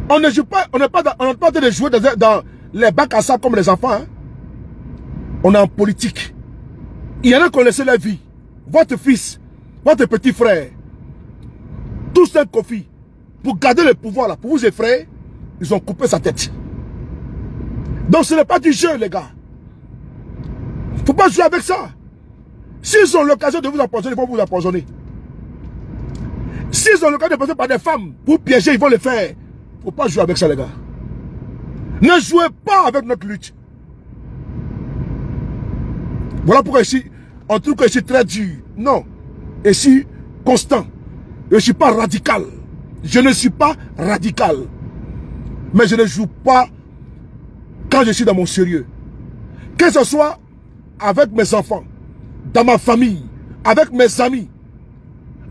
A: On ne joue pas, on n'est pas en train de jouer dans les bacs à sable comme les enfants. Hein. On est en politique. Il y en a qui ont laissé leur vie. Votre fils, votre petit frère, tous un Kofi, pour garder le pouvoir là, pour vous effrayer, ils ont coupé sa tête. Donc ce n'est pas du jeu, les gars. Il ne faut pas jouer avec ça. S'ils ont l'occasion de vous empoisonner, ils vont vous empoisonner. S'ils ont l'occasion de passer par des femmes pour piéger, ils vont le faire. Il ne faut pas jouer avec ça, les gars. Ne jouez pas avec notre lutte. Voilà pourquoi ici, on trouve que je suis très dur. Non. Je suis constant. Je ne suis pas radical. Je ne suis pas radical. Mais je ne joue pas quand je suis dans mon sérieux. Que ce soit avec mes enfants, dans ma famille, avec mes amis,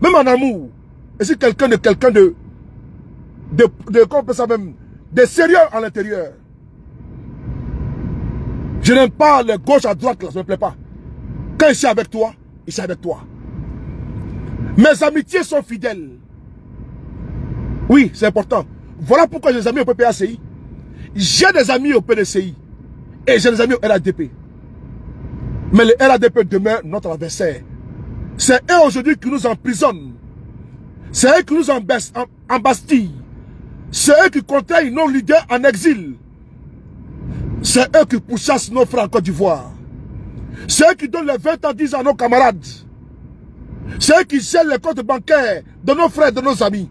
A: même en amour. Je suis quelqu'un de comment on peut ça même, de sérieux à l'intérieur. Je n'aime pas les gauches à droite, là, ça ne me plaît pas. Quand je suis avec toi, je suis avec toi. Mes amitiés sont fidèles. Oui, c'est important. Voilà pourquoi j'ai des amis au PPACI. J'ai des amis au PDCI. Et j'ai des amis au RADP. Mais le RADP demeure notre adversaire. C'est eux aujourd'hui qui nous emprisonnent. C'est eux qui nous embastillent. C'est eux qui contraignent nos leaders en exil. C'est eux qui pourchassent nos frères en Côte d'Ivoire. C'est eux qui donnent les 20 ans, 10 ans à nos camarades. C'est eux qui gèlent les comptes bancaires de nos frères, de nos amis.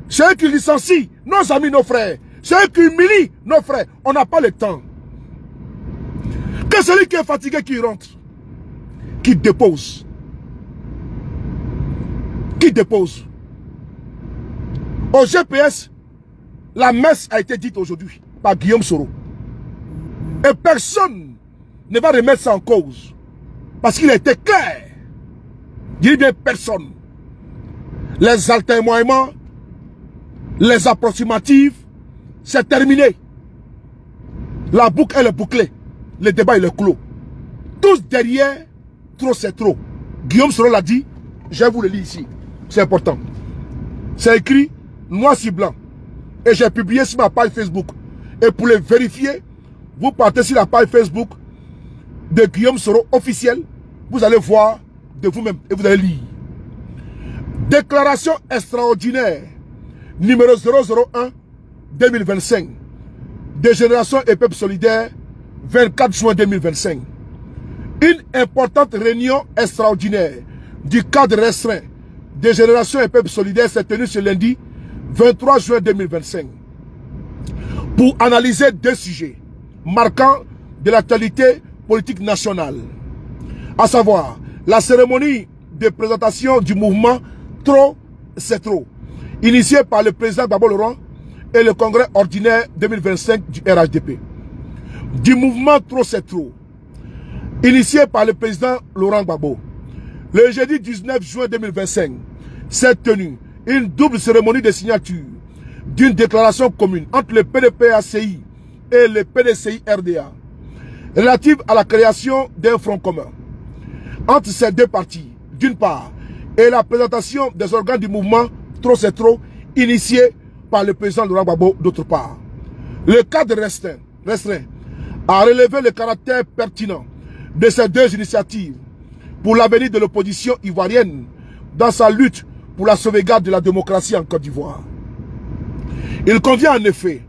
A: C'est eux qui licencient nos amis, nos frères. C'est eux qui humilient nos frères. On n'a pas le temps. Que celui qui est fatigué qui rentre, qui dépose. Qui dépose. Au GPS, la messe a été dite aujourd'hui par Guillaume Soro. Et personne ne va remettre ça en cause. Parce qu'il a été clair. Je dis bien personne. Les altermoiements, les approximatifs, c'est terminé. La boucle, elle est bouclée. Le débat, il est clos. Tous derrière, trop c'est trop. Guillaume Soro l'a dit, je vous le lis ici. C'est important. C'est écrit noir sur blanc. Et j'ai publié sur ma page Facebook. Et pour le vérifier, vous partez sur la page Facebook de Guillaume Soro officiel. Vous allez voir de vous-même et vous allez lire. Déclaration extraordinaire numéro 001 2025 de Génération et Peuple Solidaire 24 juin 2025. Une importante réunion extraordinaire du cadre restreint de Génération et Peuple Solidaire s'est tenue ce lundi 23 juin 2025 pour analyser deux sujets marquants de l'actualité politique nationale, à savoir la cérémonie de présentation du mouvement Trop c'est trop, initié par le président Gbagbo Laurent et le congrès ordinaire 2025 du RHDP. Du mouvement Trop c'est trop, initié par le président Laurent Gbagbo. Le jeudi 19 juin 2025 s'est tenue une double cérémonie de signature d'une déclaration commune entre le PDPACI et le PDCI RDA relative à la création d'un front commun entre ces deux partis, d'une part, et la présentation des organes du mouvement Trop c'est trop, initié par le président Laurent Gbagbo, d'autre part. Le cadre restreint a relevé le caractère pertinent de ces deux initiatives pour l'avenir de l'opposition ivoirienne dans sa lutte pour la sauvegarde de la démocratie en Côte d'Ivoire. Il convient en effet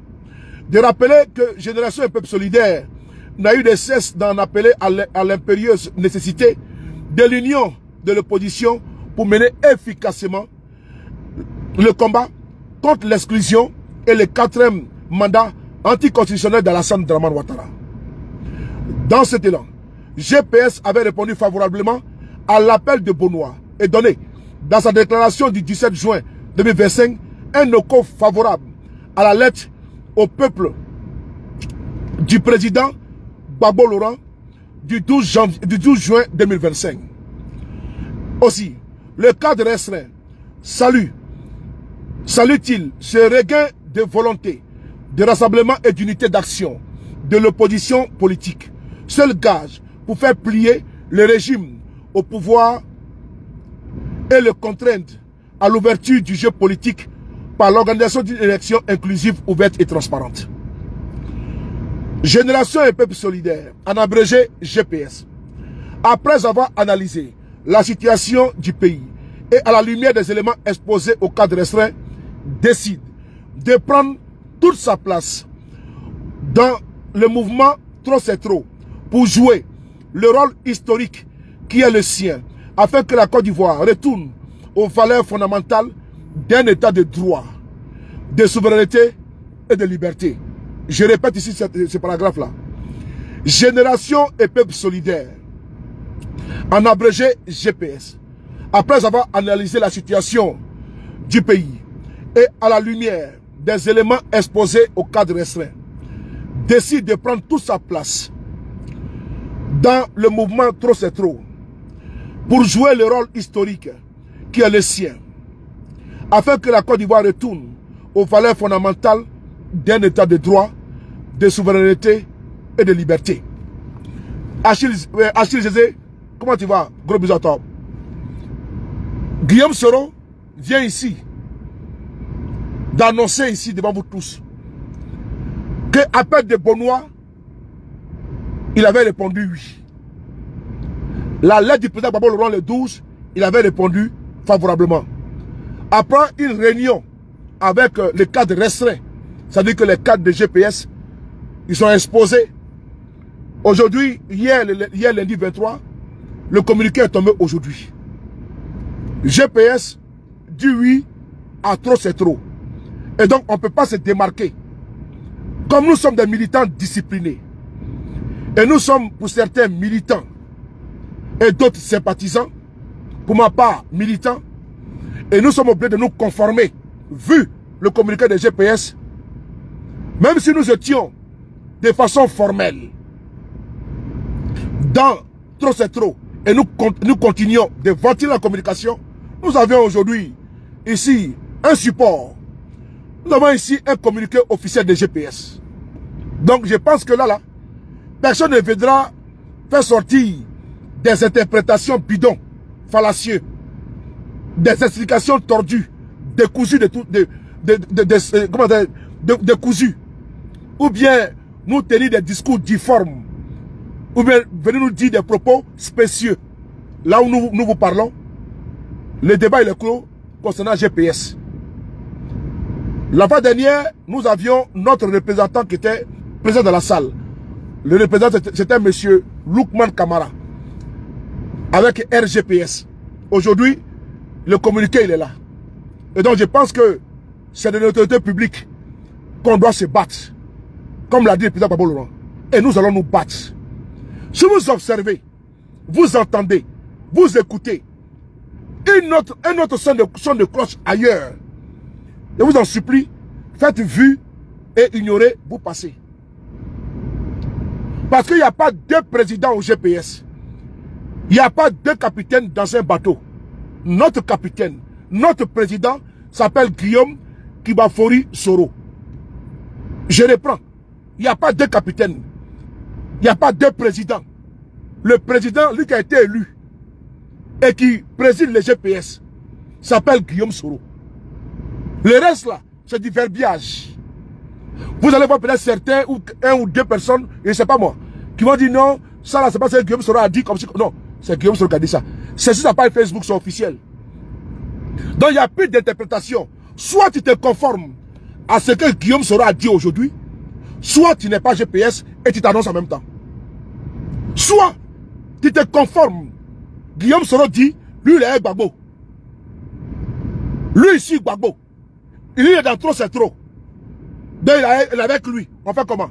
A: de rappeler que Génération et Peuple Solidaire n'a eu de cesse d'en appeler à l'impérieuse nécessité de l'union de l'opposition pour mener efficacement le combat contre l'exclusion et le 4e mandat anticonstitutionnel d'Alassane Dramane Ouattara. Dans cet élan, GPS avait répondu favorablement à l'appel de Benoît et donné, dans sa déclaration du 17 juin 2025, un no-go favorable à la lettre au peuple du président Gbagbo Laurent du 12 juin 2025. Aussi, le cadre restreint salue-t-il ce regain de volonté, de rassemblement et d'unité d'action de l'opposition politique, seul gage pour faire plier le régime au pouvoir et le contraindre à l'ouverture du jeu politique par l'organisation d'une élection inclusive, ouverte et transparente. Génération et Peuple Solidaire, en abrégé GPS, après avoir analysé la situation du pays et à la lumière des éléments exposés au cadre restreint, décide de prendre toute sa place dans le mouvement Trop c'est trop pour jouer le rôle historique qui est le sien, afin que la Côte d'Ivoire retourne aux valeurs fondamentales d'un état de droit, de souveraineté et de liberté. Je répète ici ce paragraphe-là. Génération et Peuple Solidaire, en abrégé GPS, après avoir analysé la situation du pays et à la lumière des éléments exposés au cadre restreint, décide de prendre toute sa place dans le mouvement Trop c'est trop pour jouer le rôle historique qui est le sien, afin que la Côte d'Ivoire retourne aux valeurs fondamentales d'un état de droit, de souveraineté et de liberté. Achille Zézé, comment tu vas? Gros bisous à toi. Guillaume Soro vient ici d'annoncer ici devant vous tous que Appel de Bonois, il avait répondu oui. La lettre du président Gbagbo Laurent le 12, il avait répondu favorablement. Après une réunion avec les cadres restreints, c'est-à-dire que les cadres de GPS, ils sont exposés. Aujourd'hui, hier lundi 23, le communiqué est tombé aujourd'hui. GPS dit oui à Trop c'est trop. Et donc, on ne peut pas se démarquer. Comme nous sommes des militants disciplinés, et nous sommes pour certains militants, et d'autres sympathisants, pour ma part militants, et nous sommes obligés de nous conformer, vu le communiqué de GPS, même si nous étions de façon formelle dans Trop c'est trop, et nous continuons de ventiler la communication, nous avions aujourd'hui ici un support. Nous avons ici un communiqué officiel de GPS. Donc je pense que là, personne ne viendra faire sortir des interprétations bidons, fallacieuses, des explications tordues, décousues décousues, ou bien nous tenir des discours difformes, ou bien venir nous dire des propos spécieux. Là où nous vous parlons, le débat il est clos concernant GPS. La fois dernière, nous avions notre représentant qui était présent dans la salle. Le représentant, c'était M. Loukman Kamara, avec RGPS. Aujourd'hui, le communiqué, il est là. Et donc, je pense que c'est de l'autorité publique qu'on doit se battre, comme l'a dit le président Gbagbo Laurent. Et nous allons nous battre. Si vous observez, vous entendez, vous écoutez, un autre son de cloche ailleurs, je vous en supplie, faites vue et ignorez, vous passez. Parce qu'il n'y a pas deux présidents au GPS. Il n'y a pas deux capitaines dans un bateau. Notre capitaine, notre président s'appelle Guillaume Kibafori Soro. Je reprends. Il n'y a pas deux capitaines. Il n'y a pas deux présidents. Le président, lui qui a été élu et qui préside le GPS, s'appelle Guillaume Soro. Le reste là, c'est du verbiage. Vous allez voir peut-être certains, ou un ou deux personnes, je ne sais pas moi, qui vont dire non, ça là, c'est pas ce que Guillaume Soro a dit comme si. Non, c'est Guillaume Soro qui a dit ça. C'est sur sa page Facebook, c'est officiel. Donc il n'y a plus d'interprétation. Soit tu te conformes à ce que Guillaume Soro a dit aujourd'hui, soit tu n'es pas GPS et tu t'annonces en même temps. Soit tu te conformes. Guillaume Soro dit, lui il est Gbagbo. Lui ici Gbagbo. Il est dans Trop c'est trop. Donc il est avec lui. On fait comment?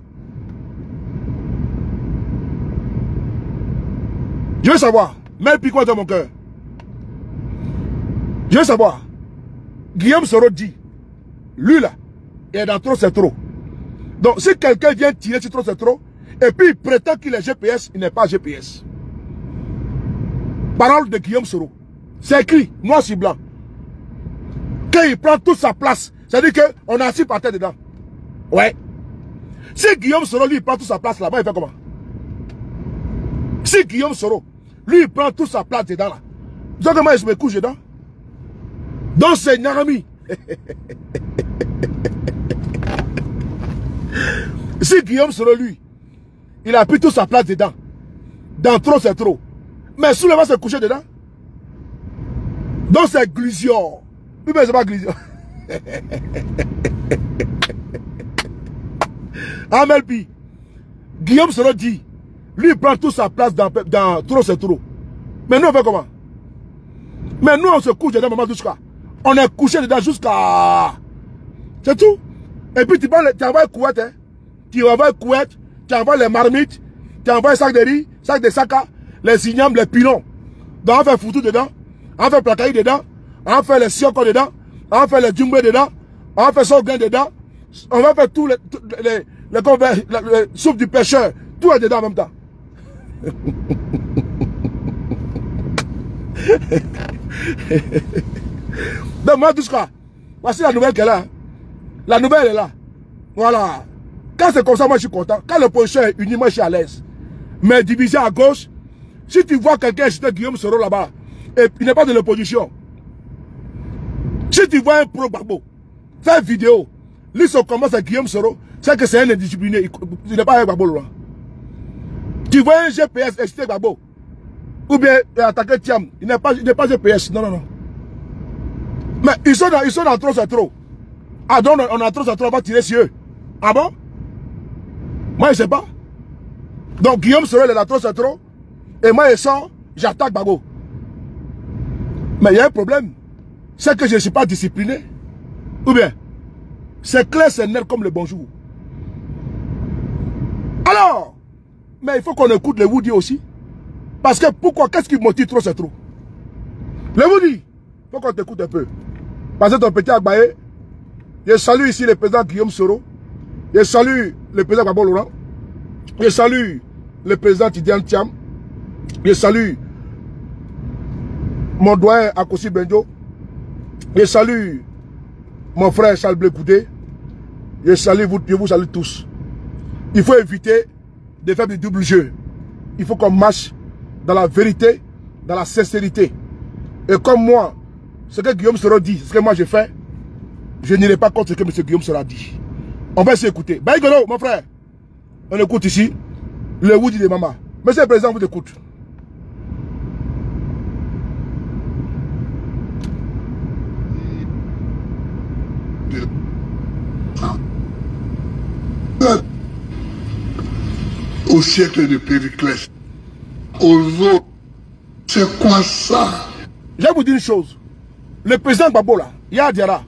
A: Je veux savoir. Mets piquant dans mon cœur. Je veux savoir. Guillaume Soro dit, lui là, il est dans Trop c'est trop. Donc si quelqu'un vient tirer sur Trop c'est trop, et puis il prétend qu'il est GPS, il n'est pas GPS. Parole de Guillaume Soro. C'est écrit, noir sur blanc. Quand il prend toute sa place, c'est-à-dire qu'on a assis par terre dedans. Ouais. Si Guillaume Soro, lui, il prend toute sa place là-bas, il fait comment? Si Guillaume Soro, lui, il prend toute sa place dedans là, vous savez comment je me couche dedans? Donc c'est Nyarami. Si Guillaume Soro, lui, il a pris toute sa place dedans. Dans trop, c'est trop. Mais sous le vent, c'est couché dedans. Donc c'est Glusion. Oui, mais c'est pas Glusion. Amelpi. Guillaume Soro dit, lui, il prend toute sa place dans trop, c'est trop. Mais nous, on fait comment? Mais nous, on se couche dedans, maman, jusqu'à. On est couché dedans jusqu'à. C'est tout. Et puis, tu envoies le couette, hein. Tu envoies le couette, tu envoies les marmites, tu envoies les sacs de riz, sacs de saka, les ignames, les pilons. Donc, on fait foutu dedans, on fait placaï dedans, on fait les sioko dedans, on fait les djumbe dedans, on fait son gain dedans, on va faire tous les soupes du pêcheur, tout est dedans en même temps. Donc moi, tout ce cas, voici la nouvelle qu'elle a. La nouvelle est là. Voilà. Quand c'est comme ça, moi je suis content. Quand l'opposition est unie, moi je suis à l'aise. Mais divisé à gauche, si tu vois quelqu'un acheter Guillaume Soro là-bas, et il n'est pas de l'opposition. Si tu vois un pro-Gbagbo, fais une vidéo, lui son commence à Guillaume Soro, c'est que c'est un indiscipliné, il n'est pas un Gbagbo là. Tu vois un GPS acheter Gbagbo, ou bien attaquer Thiam, il n'est pas GPS, non, non, non. Mais ils sont dans trop, c'est trop. Ah donc on a trop, c'est trop, on va tirer sur eux. Ah bon? Moi je sais pas. Donc Guillaume Soro il est dans trop, c'est trop. Et moi je sors, j'attaque Gbagbo. Mais il y a un problème. C'est que je ne suis pas discipliné. Ou bien, c'est clair, c'est net comme le bonjour. Alors, mais il faut qu'on écoute les Woody aussi. Parce que pourquoi? Qu'est-ce qui motive trop, c'est trop? Les Woody, il faut qu'on t'écoute un peu. Parce que ton petit Agbaye, je salue ici le président Guillaume Soro. Je salue le président Gbagbo Laurent. Je salue le président Tidiane Thiam. Je salue mon doyen Akossi Benjo. Je salue mon frère Charles Blé Goudé. Je vous salue tous. Il faut éviter de faire du double jeu. Il faut qu'on marche dans la vérité, dans la sincérité. Et comme moi, ce que Guillaume Soro dit, ce que moi je fais, je n'irai pas contre ce que M. Guillaume Soro dit. On va s'écouter. Baïgolo, mon frère, on écoute ici le Woody de Maman. Monsieur le Président, vous écoute.
B: Au siècle de Périclès, aux autres, c'est quoi ça?
A: Je vais vous dire une chose. Le président Gbagbo là, Yaya Diarra,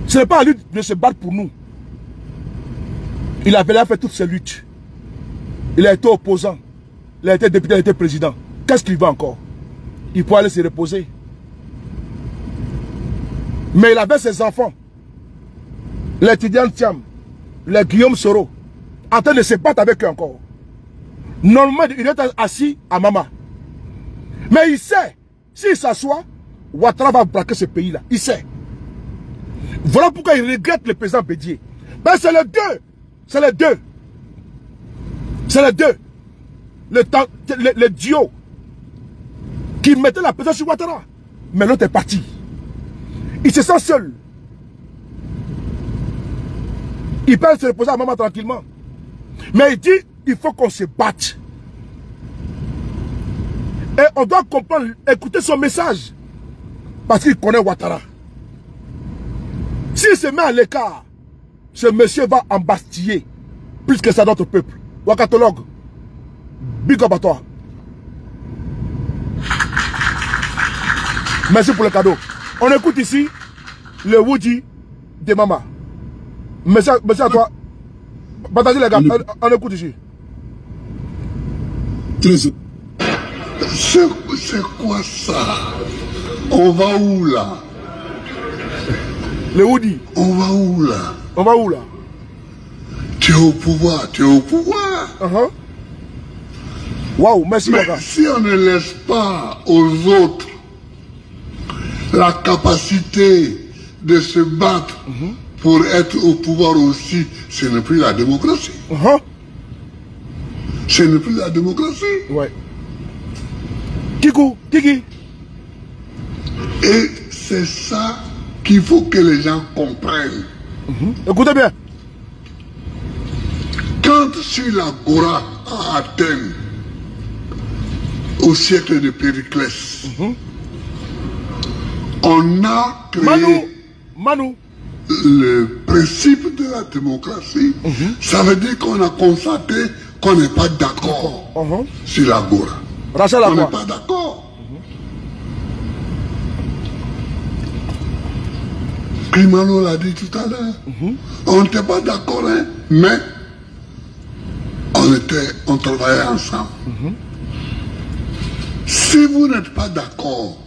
A: ce n'est pas à lui de se battre pour nous. Il avait fait toutes ses luttes. Il a été opposant. Il a été député, il a été président. Qu'est-ce qu'il veut encore? Il peut aller se reposer. Mais il avait ses enfants. Les Tidiane Thiam, les Guillaume Soro, en train de se battre avec eux encore. Normalement, il est assis à Mama. Mais il sait, s'il s'assoit, Ouattara va braquer ce pays-là. Il sait. Voilà pourquoi il regrette le président Bédié. Ben c'est les deux. C'est les deux. C'est les deux. Le duo qui mettait la pression sur Ouattara. Mais l'autre est parti. Il se sent seul. Il peut se reposer à Maman tranquillement. Mais il dit, il faut qu'on se batte. Et on doit comprendre, écouter son message. Parce qu'il connaît Ouattara. S'il se met à l'écart, ce monsieur va embastiller plus que ça notre peuple. Ouakatologue, big up à toi. Merci pour le cadeau. On écoute ici le Woody de Maman. Merci à toi. Partagez les gars, on écoute ici.
B: C'est quoi ça? On va où là?
A: Le Woody.
B: On va où là?
A: On va où là?
B: Tu es au pouvoir, tu es au pouvoir.
A: Waouh, merci
B: Mais
A: Waka.
B: si on ne laisse pas aux autres la capacité de se battre pour être au pouvoir aussi, ce n'est plus la démocratie. Ce n'est plus la démocratie.
A: Ouais. Kiki.
B: Et c'est ça qu'il faut que les gens comprennent.
A: Écoutez bien.
B: Quand sur l'Agora à Athènes, au siècle de Périclès, on a créé
A: Manu.
B: le principe de la démocratie, ça veut dire qu'on a constaté qu'on n'est pas d'accord sur l'Agora. On n'est pas d'accord. Climano l'a dit tout à l'heure. On n'était pas d'accord, hein, mais on travaillait ensemble. Si vous n'êtes pas d'accord,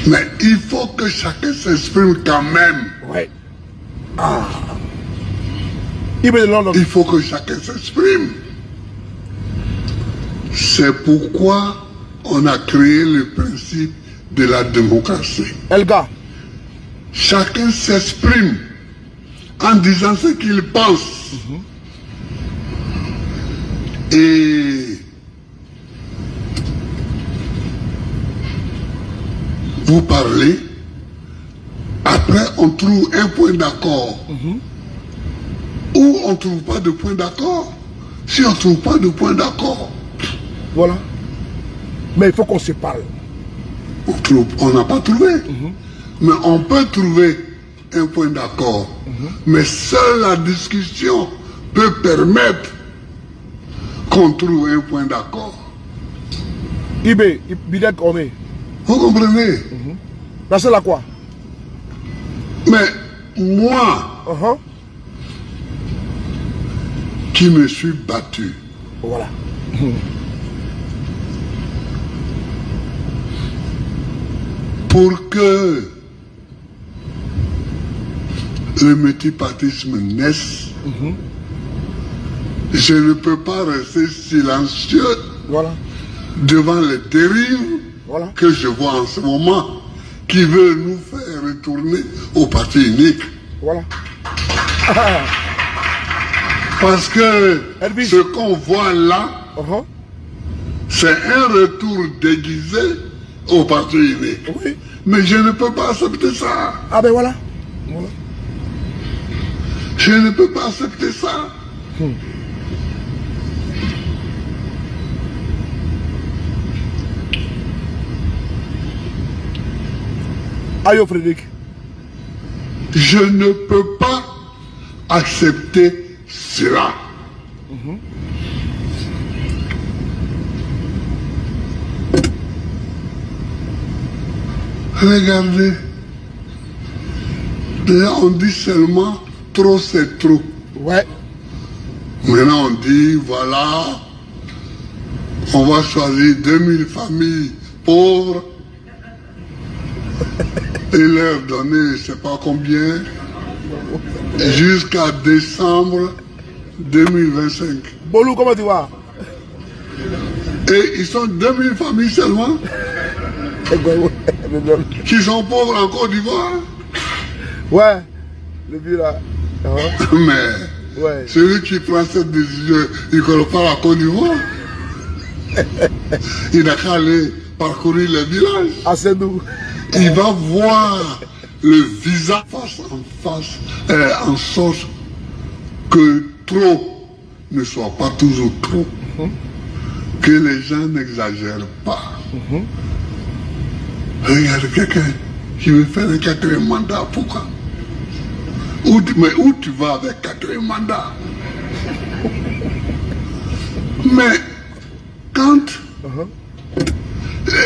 B: mais il faut que chacun s'exprime quand même.
A: Ouais.
B: Il faut que chacun s'exprime. C'est pourquoi on a créé le principe de la démocratie.
A: Elga.
B: Chacun s'exprime en disant ce qu'il pense. Et vous parlez, après on trouve un point d'accord. Ou on ne trouve pas de point d'accord. Si on ne trouve pas de point d'accord,
A: voilà. Mais il faut qu'on se parle.
B: On n'a pas trouvé. Mais on peut trouver un point d'accord. Mais seule la discussion peut permettre qu'on trouve un point d'accord.
A: Bidek Omé.
B: Vous comprenez?
A: Là, c'est la quoi?
B: Mais moi, qui me suis battu,
A: voilà.
B: Pour que le multipartisme naisse, je ne peux pas rester silencieux devant les dérives que je vois en ce moment, qui veulent nous faire retourner au parti unique.
A: Voilà.
B: Parce que ce qu'on voit là, c'est un retour déguisé au parti unique.
A: Oui.
B: Mais je ne peux pas accepter ça.
A: Ah ben voilà.
B: Je ne peux pas accepter ça.
A: Aïe, Frédéric.
B: Je ne peux pas accepter cela. Regardez, déjà on dit seulement trop c'est trop.
A: Ouais.
B: Maintenant on dit voilà, on va choisir 2000 familles pauvres et leur donner je ne sais pas combien jusqu'à décembre 2025.
A: Bolou, comment tu vas?
B: Et ils sont 2000 familles seulement qui sont pauvres en Côte d'Ivoire.
A: Ouais, le but là.
B: Mais celui qui prend cette décision, il ne connaît pas la Côte d'Ivoire. Il n'a qu'à aller parcourir les villages.
A: Ah, c'est nous.
B: Il va voir le visage face en face, en sorte que trop ne soit pas toujours trop. Que les gens n'exagèrent pas. Regarde quelqu'un qui veut faire un 4e mandat, pourquoi? Mais où tu vas avec 4e mandat? Mais quand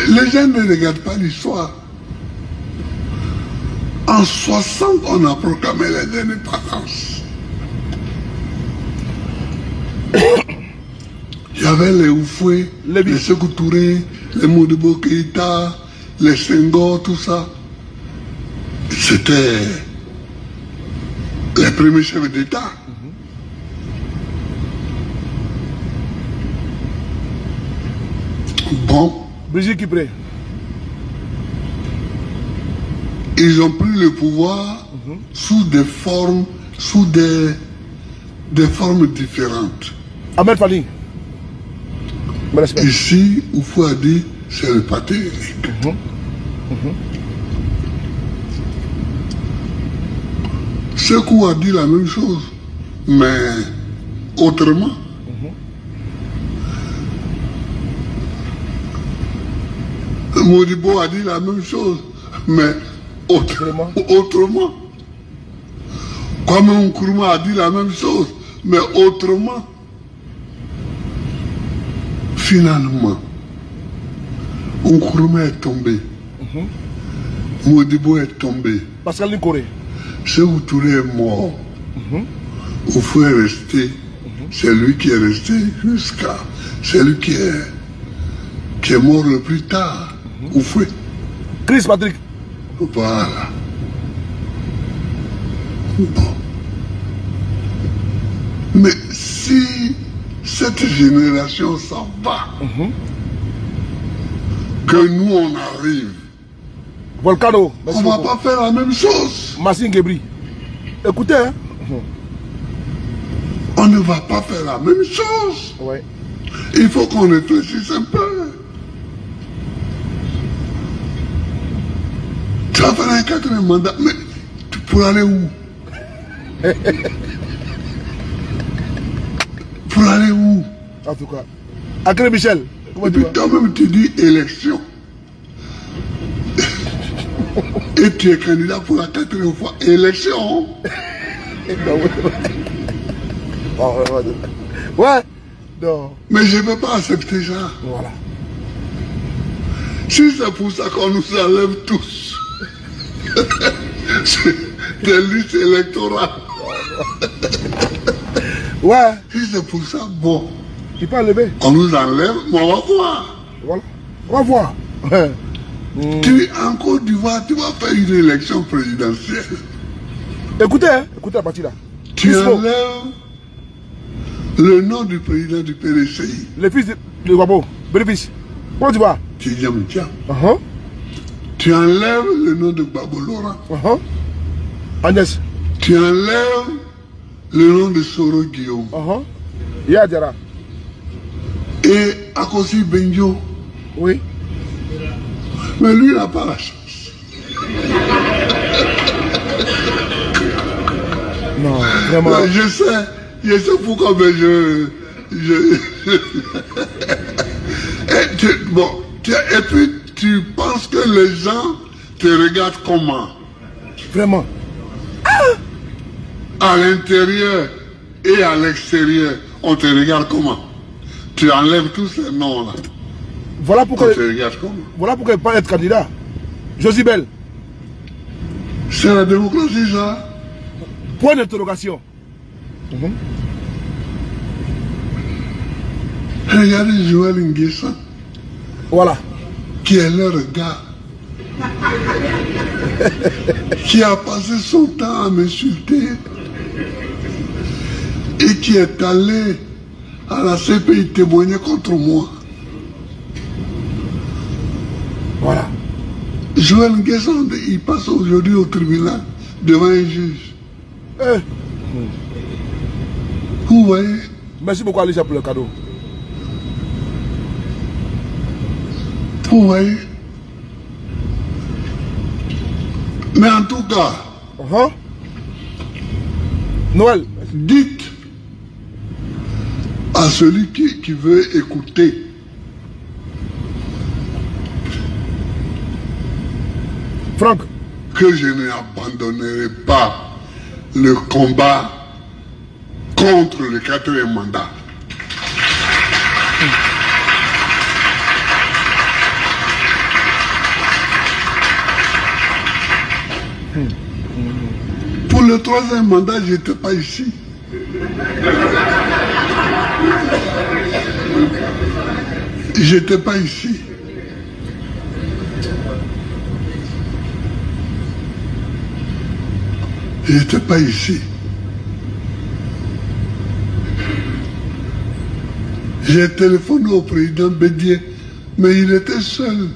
B: les gens ne regardent pas l'histoire, en 60, on a proclamé l'indépendance. Il y avait les Oufoué, les Sékou Touré, les Modibo Keïta, les Senghor, tout ça. C'était les premiers chefs d'État. Bon.
A: Brigitte Kipré.
B: Ils ont pris le pouvoir sous des formes, sous des formes différentes.
A: Ahmed Fali.
B: Ici, Oufou a dit, c'est le parti unique. Sekou a dit la même chose, mais autrement. Modibo a dit la même chose, mais autrement. Kwame Nkrumah a dit la même chose, mais autrement. Finalement, Nkrumah est tombé. Modibo est tombé.
A: Pascal Linkoré.
B: Sékou Touré est mort. Oufou est resté. C'est lui qui est resté jusqu'à... C'est lui qui est mort le plus tard. Oufou.
A: Chris Patrick.
B: Voilà. Bon. Mais si cette génération s'en va, que nous on arrive,
A: Volcano.
B: on ne va pas faire la même chose.
A: Massine Gebri. Écoutez, hein.
B: On ne va pas faire la même chose.
A: Ouais.
B: Il faut qu'on réfléchisse un peu. Tu vas faire un 4e mandat, mais pour aller où? Pour aller où?
A: En tout cas. Akré Michel.
B: Et puis toi-même tu dis élection. Et tu es candidat pour la 4e fois. Élection.
A: Ouais. Non.
B: Mais je ne peux pas accepter ça.
A: Voilà.
B: Si c'est pour ça qu'on nous enlève tous, des listes électorales.
A: Ouais.
B: Si c'est pour ça, bon.
A: Il peut enlever.
B: On nous enlève, mais on va voir.
A: Voilà. On va voir.
B: Tu, en Côte d'Ivoire, tu vas faire une élection présidentielle.
A: Écoutez, hein. Écoutez la partie là.
B: Tu enlèves le nom du président du PDCI.
A: Le fils de Wabo. Bénéfice. Comment tu vas?
B: Tidjam. Tu enlèves le nom de Babo Laurent.
A: Agnès.
B: Tu enlèves le nom de Soro Guillaume.
A: Yadjara.
B: Et Akosi Benjo.
A: Oui.
B: Mais lui, il n'a pas la chance.
A: Non, vraiment.
B: Je sais pourquoi, mais et puis tu penses que les gens te regardent comment?
A: Vraiment.
B: À l'intérieur et à l'extérieur, on te regarde comment? Tu enlèves tous ces noms-là.
A: Voilà pourquoi.
B: On te regarde comment?
A: Voilà pourquoi il ne peut pas être candidat. Josibel.
B: C'est la démocratie, ça?
A: Point d'interrogation.
B: Regardez Joël Nguessan.
A: Voilà.
B: Qui est leur gars. Qui a passé son temps à m'insulter. Et qui est allé à la CPI témoigner contre moi.
A: Voilà.
B: Joël Nguessan, il passe aujourd'hui au tribunal devant un juge. Vous voyez?
A: Merci beaucoup Alicia pour le cadeau.
B: Vous voyez? Mais en tout cas,
A: Noël,
B: dites à celui qui veut écouter,
A: Franck,
B: que je n'abandonnerai pas le combat contre le 4e mandat. Pour le 3e mandat, je n'étais pas ici. J'étais pas ici. J'étais pas ici. J'ai téléphoné au président Bédié, mais il était seul.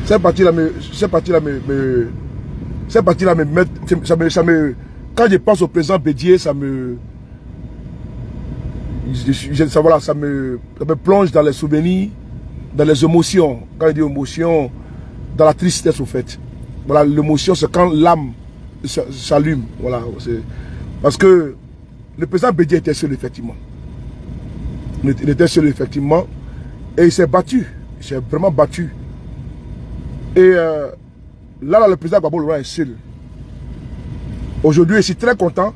A: cette partie-là me met, quand je pense au président Bédié, ça me plonge dans les souvenirs, dans les émotions. Quand je dis émotion, dans la tristesse au fait. Voilà, l'émotion, c'est quand l'âme s'allume. Voilà. Parce que le président Bédié était seul, effectivement. Il était seul, effectivement. Et il s'est battu. Il s'est vraiment battu. Et là, le président Gbagbo Leroy est seul. Aujourd'hui, je suis très content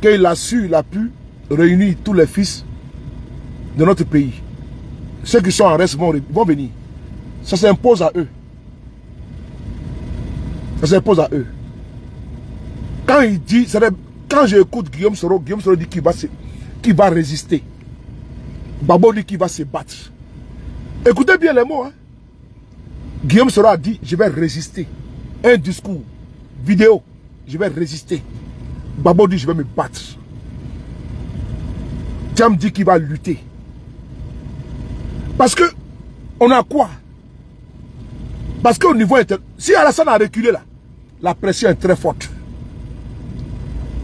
A: qu'il a pu réunir tous les fils de notre pays. Ceux qui sont en reste vont venir. Ça s'impose à eux. Ça s'impose à eux. Quand il dit, quand j'écoute Guillaume Soro dit qu'il va résister. Gbagbo dit qu'il va se battre. Écoutez bien les mots. Hein. Guillaume Soro a dit, je vais résister. Un discours, vidéo, je vais résister. Gbagbo dit, je vais me battre. Thiam dit qu'il va lutter. Parce que, on a quoi? Parce qu'au niveau intérieur, si Alassane a reculé là, la pression est très forte.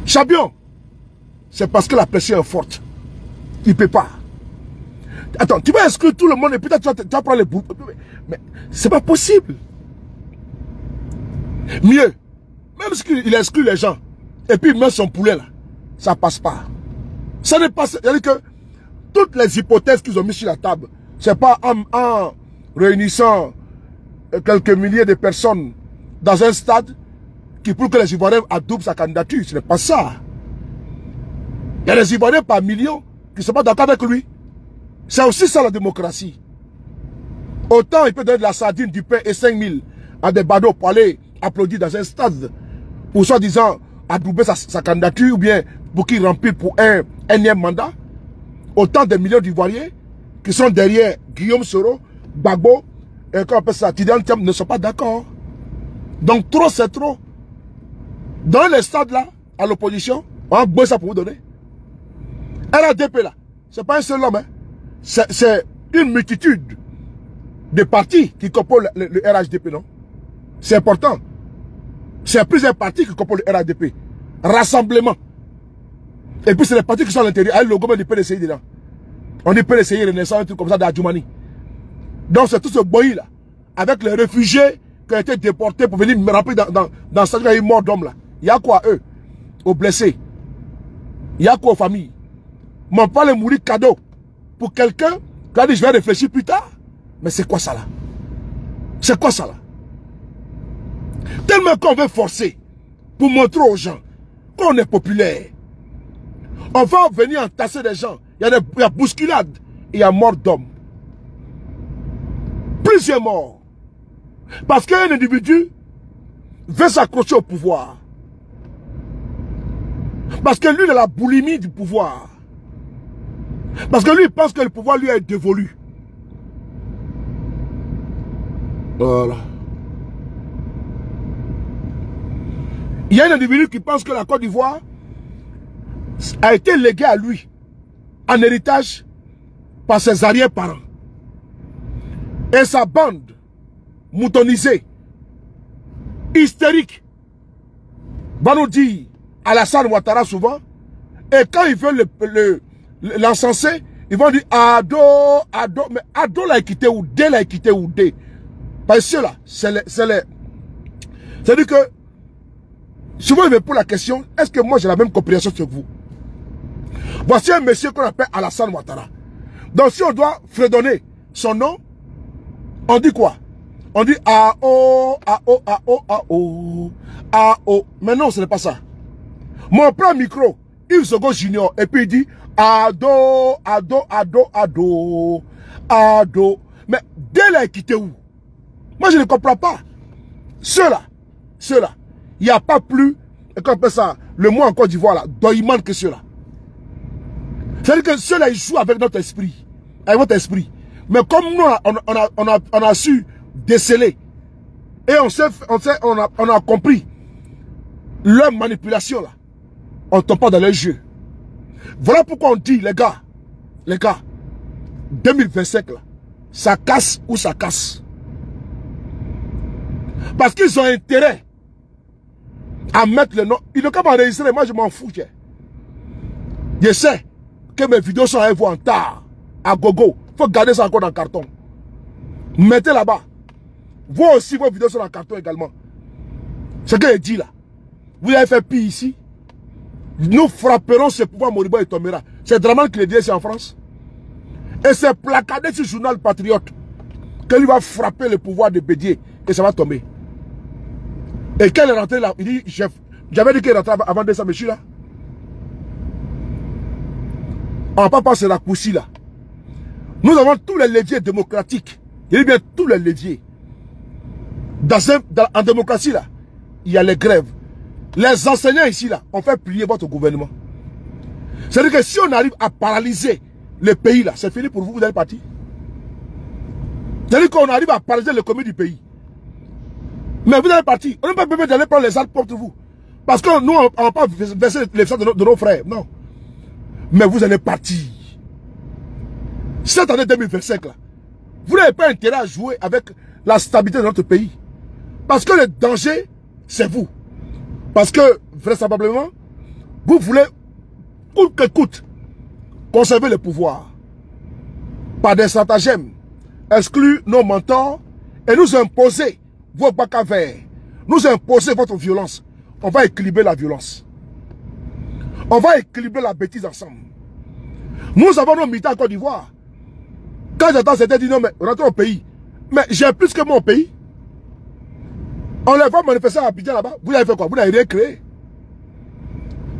A: Champion, c'est parce que la pression est forte. Il ne peut pas. Attends, tu vas exclure tout le monde et peut-être tu vas prendre les bouts. Mais c'est pas possible. Mieux, même s'il exclut les gens et puis il met son poulet là, ça passe pas. Ça ne passe pas. C'est-à-dire que toutes les hypothèses qu'ils ont mis sur la table, c'est pas en réunissant quelques milliers de personnes dans un stade qui prouve que les Ivoiriens adoptent sa candidature. Ce n'est pas ça. Il y a des Ivoiriens par millions qui ne sont pas d'accord avec lui. C'est aussi ça la démocratie. Autant il peut donner de la sardine, du pain et 5000 à des badauds pour aller applaudir dans un stade pour soi-disant adouber sa candidature ou bien pour qu'il remplisse pour un énième mandat. Autant de millions d'Ivoiriens qui sont derrière Guillaume Soro, Gbagbo, et qu'on appelle ça, Tidiane Thiam, ne sont pas d'accord. Donc trop c'est trop. Dans les stades là, à l'opposition, on va bosser ça pour vous donner. RADP là, c'est pas un seul homme, hein. C'est une multitude de partis qui composent le RHDP, non? C'est important. C'est plusieurs partis qui composent le RHDP. Rassemblement. Et puis c'est les partis qui sont à l'intérieur. Il y a le logo du PDCI dedans. On dit PDCI Renaissance, un truc comme ça d'Adjoumani. Donc c'est tout ce boy là. Avec les réfugiés qui ont été déportés pour venir me remplir dans cette ville mort d'hommes là. Il y a quoi eux? Aux blessés. Il y a quoi aux familles? M'en parle mourir cadeau. Pour quelqu'un qui a dit je vais réfléchir plus tard. Mais c'est quoi ça là? C'est quoi ça là? Tellement qu'on veut forcer pour montrer aux gens qu'on est populaire. On va venir entasser des gens. Il y a bousculade et il y a mort d'hommes. Plusieurs morts. Parce qu'un individu veut s'accrocher au pouvoir. Parce que lui, il a la boulimie du pouvoir. Parce que lui, il pense que le pouvoir lui est dévolu. Voilà. Il y a un individu qui pense que la Côte d'Ivoire a été léguée à lui en héritage par ses arrière-parents. Et sa bande moutonisée, hystérique, va nous dire Alassane Ouattara souvent, et quand ils veulent l'encenser, ils vont dire Ado, Ado, mais Ado l'a quitté ou D l'a quitté ou D. Parce que ceux-là, c'est-à-dire que souvent il me pose la question, est-ce que moi j'ai la même compréhension que vous? Voici un monsieur qu'on appelle Alassane Ouattara. Donc si on doit fredonner son nom, on dit quoi? On dit A-O, A-O, A-O, A-O, A-O. Mais non, ce n'est pas ça. Mon prend micro, Yves Sogo Junior, et puis il dit Ado, Ado, Ado, Ado, Ado. Mais dès là, il quitté où? Moi, je ne comprends pas. Ceux-là, il n'y a pas plus, qu'on appelle ça, le mot en Côte d'Ivoire, là, doïman que ceux-là. C'est-à-dire que ceux-là, ils jouent avec notre esprit, avec votre esprit. Mais comme nous, on a su déceler, et on a compris leur manipulation, là, on ne tombe pas dans les jeux. Voilà pourquoi on dit, les gars, 2025, là, ça casse ou ça casse. Parce qu'ils ont intérêt à mettre le nom. Ils n'ont qu'à m'enregistrer, moi je m'en fous. Je sais que mes vidéos sont à vous en tard, à gogo. Il faut garder ça encore dans le carton. Mettez là-bas. Vous aussi, vos vidéos sont dans le carton également. Ce que je dis là. Vous avez fait pire ici. Nous frapperons ce pouvoir moribond et tombera. C'est Draman qui le dit ici en France. Et c'est placardé sur le journal Patriote que lui va frapper le pouvoir de Bédier et ça va tomber. Et quand il est rentré là, il dit, j'avais dit qu'il rentrait avant de ça, monsieur là. On ne va pas passer la coussi là. Nous avons tous les leviers démocratiques. Il y a bien tous les leviers. En démocratie là, il y a les grèves. Les enseignants ici là, on fait plier votre gouvernement. C'est-à-dire que si on arrive à paralyser le pays là, c'est fini pour vous, vous allez partir. C'est-à-dire qu'on arrive à paralyser l'économie du pays. Mais vous allez partir. On n'a pas besoin d'aller prendre les armes contre vous. Parce que nous, on ne va pas verser les sang de nos frères. Non. Mais vous allez partir. Cette année 2025 là, vous n'avez pas intérêt à jouer avec la stabilité de notre pays. Parce que le danger, c'est vous. Parce que, vraisemblablement, vous voulez, coûte que coûte, conserver le pouvoir. Par des stratagèmes, exclure nos mentors et nous imposer vos bacs à verre. Nous imposer votre violence. On va équilibrer la violence. On va équilibrer la bêtise ensemble. Nous avons nos militaires en Côte d'Ivoire. Quand j'entends certains dire non, mais rentrez au pays. Mais j'ai plus que mon pays. On les voit manifester à Abidjan là-bas. Vous avez fait quoi? Vous n'avez rien créé.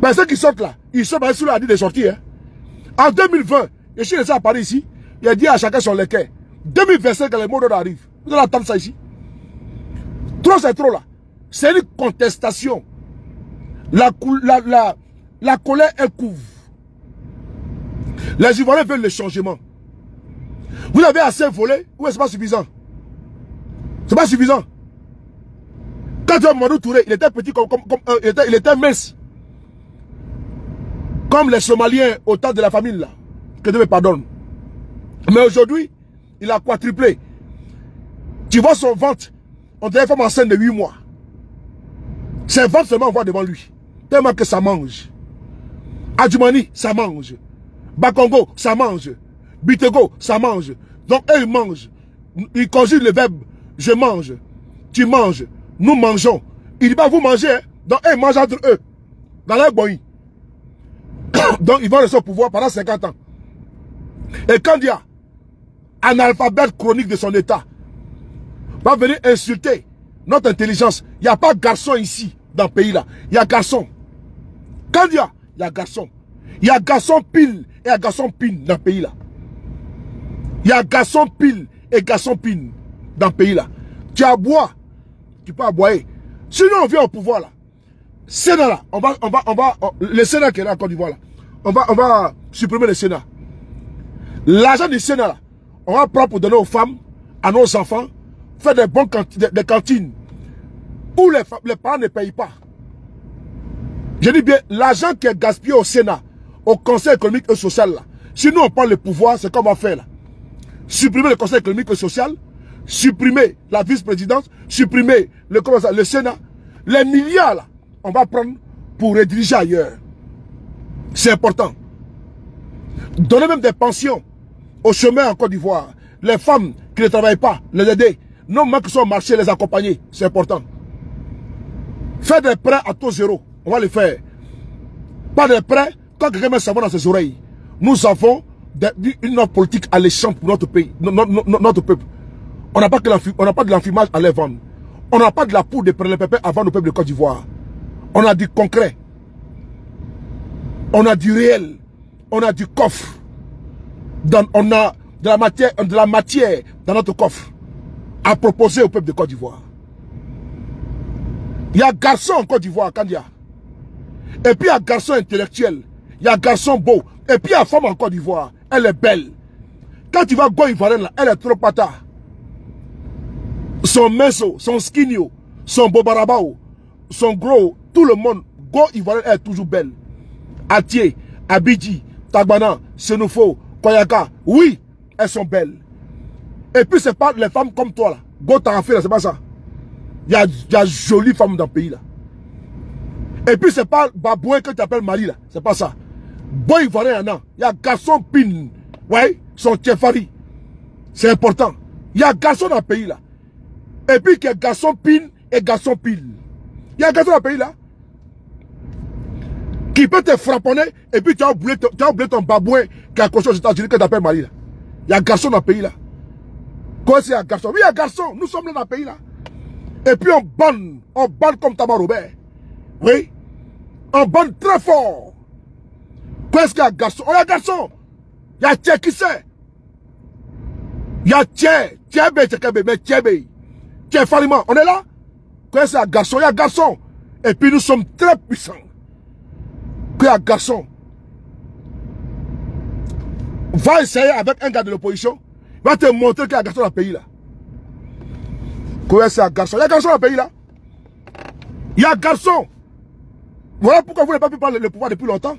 A: Mais ceux qui sortent là, ils sont sous la dit de sortir. Hein. En 2020, je suis resté à Paris ici. Il a dit à chacun son lequel. 2025, quand les mots arrivent, vous allez attendre ça ici. Trop, c'est trop là. C'est une contestation. La colère, elle couvre. Les Ivoiriens veulent le changement. Vous avez assez volé, ou c'est pas suffisant? C'est pas suffisant. Quand Mamadou Touré, il était petit il était mince. Comme les Somaliens au temps de la famine là. Que Dieu me pardonne. Mais aujourd'hui, il a quadruplé. Tu vois son ventre, on dirait une femme enceinte de 8 mois. Ses ventres seulement on voit devant lui. Tellement que ça mange. Adjumani, ça mange. Bakongo, ça mange. Bitego, ça mange. Donc eux, ils mangent. Ils conjuguent le verbe je mange. Tu manges. Nous mangeons. Il dit pas vous mangez. Hein? Donc eux, ils mangent entre eux. Dans leur boï. Donc ils vont rester au pouvoir pendant 50 ans. Et quand il y a un analphabète chronique de son état, va venir insulter notre intelligence. Il n'y a pas garçon ici, dans le pays là. Il y a garçon. Quand il y a garçon. Il y a garçon pile et un garçon pine dans le pays là. Il y a garçon pile et garçon pine dans le pays là. Tu aboies, tu peux aboyer. Sinon on vient au pouvoir là. Sénat là, le Sénat qui est là en Côte d'Ivoire là, on va supprimer le Sénat. L'argent du Sénat là, on va prendre pour donner aux femmes, à nos enfants, faire des bonnes des cantines où les parents ne payent pas. Je dis bien, l'argent qui est gaspillé au Sénat, au Conseil économique et social là, si nous on prend le pouvoir, c'est qu'on va faire là. Supprimer le Conseil économique et social, supprimer la vice-présidence, supprimer le Sénat, les milliards là, on va prendre pour rediriger ailleurs. C'est important. Donner même des pensions aux chômeurs en Côte d'Ivoire. Les femmes qui ne travaillent pas, les aider. Non, même qui sont au marché, les accompagner. C'est important. Faire des prêts à taux zéro. On va les faire. Pas des prêts quand quelqu'un met sa main dans ses oreilles. Nous avons une autre politique alléchante pour notre pays, notre peuple. On n'a pas de l'enfumage à les vendre. On n'a pas de la poudre de prélèvement avant le peuple de Côte d'Ivoire. On a du concret. On a du réel. On a du coffre. On a de la matière dans notre coffre à proposer au peuple de Côte d'Ivoire. Il y a garçon en Côte d'Ivoire, quand il y a. Et puis il y a garçon intellectuel. Il y a garçon beau. Et puis il y a femme en Côte d'Ivoire. Elle est belle. Quand tu vas go ivoirienne là, elle est trop pata. Son minceau, son skinio, son bobarabao, son gros, tout le monde, go ivoirienne, elle est toujours belle. Atié, Abidji, Tagbana, Senufo, Koyaka, oui, elles sont belles. Et puis c'est pas les femmes comme toi là. Go Tarafé là, c'est pas ça. Il y a jolies femmes dans le pays là. Et puis c'est pas Baboué que tu appelles Marie là, c'est pas ça. Boy ivoirien il y a garçon pin, ouais, son tchefari. C'est important. Il y a garçon dans le pays là. Et puis qu'il y a garçon pin et garçon pile. Il y a garçon dans le pays là. qui peut te frapponner et puis tu as oublié ton babouin qui a accroché aux États-Unis que tu appelles Mali là. Il y a un garçon dans le pays là. Quoi c'est un garçon? Oui, il y a un garçon. Nous sommes là dans le pays là. Et puis on banne comme Tama Robert. Oui. On banne très fort. Quoi est-ce qu'il y a un garçon? Oh, il y a un garçon. Il y a Tché qui sait. Il y a Tché. Tché Falima. On est là? Quoi est-ce qu'il y a un garçon? Il y a un garçon. Et puis nous sommes très puissants. Qu'il y a un garçon. Va essayer avec un gars de l'opposition. Il va te montrer qu'il y a un garçon dans le pays là. Quoi c'est un garçon? Il y a un garçon dans le pays là. Il y a un garçon. Voilà pourquoi vous n'avez pas pu prendre le pouvoir depuis longtemps.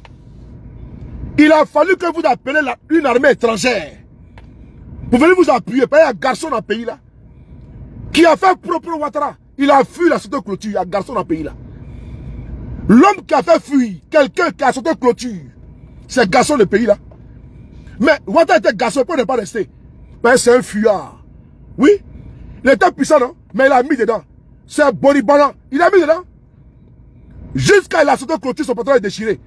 A: Il a fallu que vous appelez une armée étrangère pour venir vous appuyer. Il y a un garçon dans le pays là qui a fait propre Ouattara. Il a fui la sauté clôture. Il y a un garçon dans le pays là. L'homme qui a fait fuir quelqu'un qui a sauté clôture, c'est un garçon de pays là. Mais Ouattara était garçon, il ne peut pas rester. C'est un fuyard. Oui, il était puissant, non? Mais il a mis dedans. C'est un bonibanan. Il a mis dedans. Jusqu'à il a sauté clôture, son pantalon est déchiré.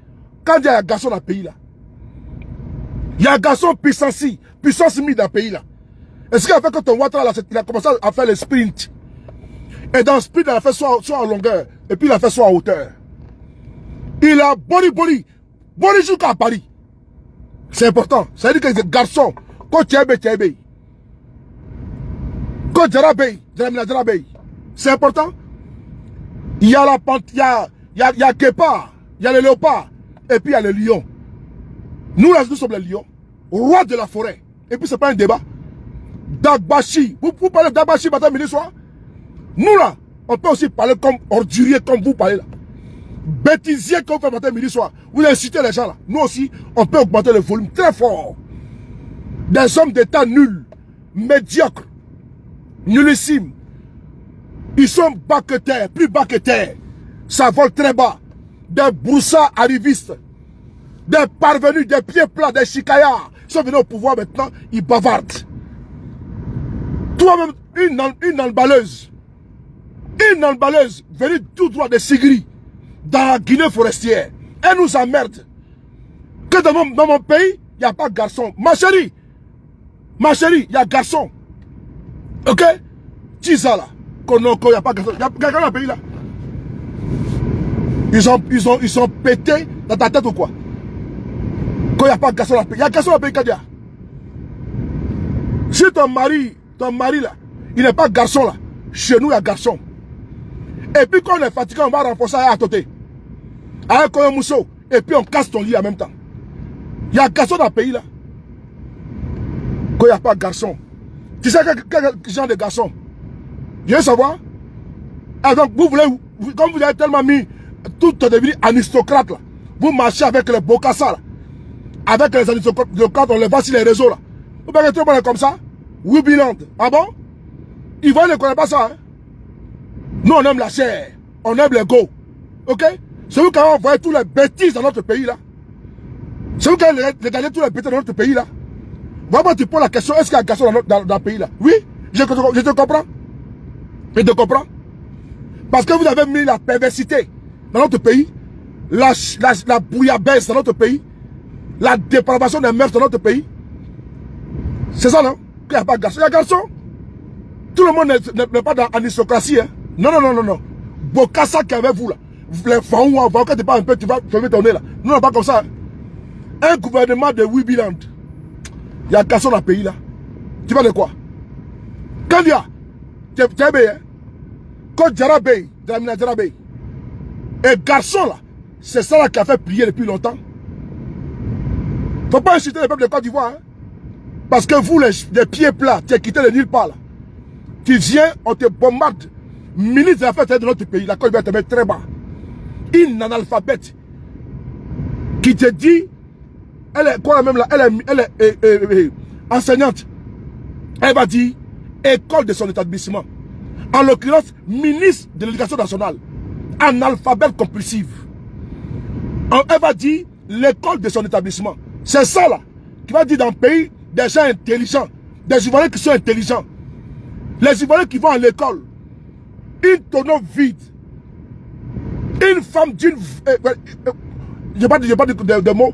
A: Quand il y a un garçon dans le pays là, il y a un garçon puissance mis dans le pays là. Et ce qui a fait que ton Ouattara là, il a commencé à faire le sprint. Et dans le sprint, il a fait soit en longueur, et puis il a fait soit en hauteur. Il a boni jusqu'à Paris. C'est important. Ça veut dire que c'est garçon. Quand tu es c'est important. Il y a la pente, il y a Guépard, il y a le léopard, et puis il y a le lion. Nous là, nous sommes les lions, rois de la forêt. Et puis c'est pas un débat. Dagbashi, vous parlez d'Dagbashi matin, midi, soir. Nous là, on peut aussi parler comme ordurier, comme vous parlez là. Bêtisier comme vous faites matin, midi, soir. Vous incitez les gens là. Nous aussi, on peut augmenter le volume très fort. Des hommes d'état nuls, médiocres, nullissimes. Ils sont bas que terre, plus bas que terre. Ça vole très bas. Des broussards arrivistes. Des parvenus, des pieds plats, des chicayards. Ils sont venus au pouvoir maintenant, ils bavardent. Toi-même, une emballeuse. Une emballeuse venue tout droit de Sigri, dans la Guinée forestière. Elle nous emmerde. Que dans mon pays, il n'y a pas de garçon. Ma chérie, il y a garçon. Ok? Dis ça là. Konoko, il n'y a pas de garçon. Il y a quelqu'un dans le pays là. Ils ont pété dans ta tête ou quoi? Quand il n'y a pas de garçon dans le pays. Il y a garçon dans le pays, Kadia. Si ton mari là, il n'est pas garçon là. Chez nous, il y a garçon. Et puis quand on est fatigué, on va renforcer à côté. Avec un mousseau. Et puis on casse ton lit en même temps. Il y a garçon dans le pays là. Quand il n'y a pas de garçon. Tu sais quel genre de garçon? Je veux savoir. Ah, donc vous voulez, comme vous avez tellement mis, tout est devenu aristocrate là. Vous marchez avec les Bokassa là. Avec les aristocrates, on les voit sur les réseaux là. Vous pouvez tout le monde comme ça? Wibiland. Ah bon? Ils ne connaissent pas ça. Hein? Nous on aime la chair. On aime l'ego. Ok? C'est vous qui avez envoyé tous les bêtises dans notre pays là. C'est vous qui avez regardé tous les bêtises dans notre pays là. Vraiment tu poses la question, est-ce qu'il y a un garçon dans le pays là? Oui? Je te comprends. Je te comprends. Parce que vous avez mis la perversité dans notre pays, la bouillabaisse dans notre pays, la dépravation des mœurs dans notre pays. C'est ça, non? Il n'y a pas de garçon. Il y a garçon. Tout le monde n'est pas dans l'aristocratie. Hein? Non. Bokassa qui est avec vous là. Les Faoua, quand tu parles un peu, tu vas fermer ton nez là. Nous, on n'est pas comme ça. Hein? Un gouvernement de Wibiland. Il y a un garçon dans le pays là. Tu vas de quoi? Quand il y a, tu es bien. Quand Djarabé, Dramina Djarabé, un garçon là, c'est ça là qui a fait prier depuis longtemps. Faut pas insulter le peuple de Côte d'Ivoire. Hein? Parce que vous, les pieds plats, tu as quitté le nulle part là. Tu viens, on te bombarde. Ministre de l'Affaires de notre pays, la Côte d'Ivoire te met très bas. Une analphabète qui te dit, elle est quoi même là, elle est enseignante. Elle va dire école de son établissement. En l'occurrence, ministre de l'Éducation nationale. Analphabète compulsive. Elle va dire l'école de son établissement. C'est ça là, qui va dire dans le pays des gens intelligents, des Ivoiriens qui sont intelligents. Les Ivoiriens qui vont à l'école, une tonneau vide, une femme d'une... Je n'ai pas dit de mots.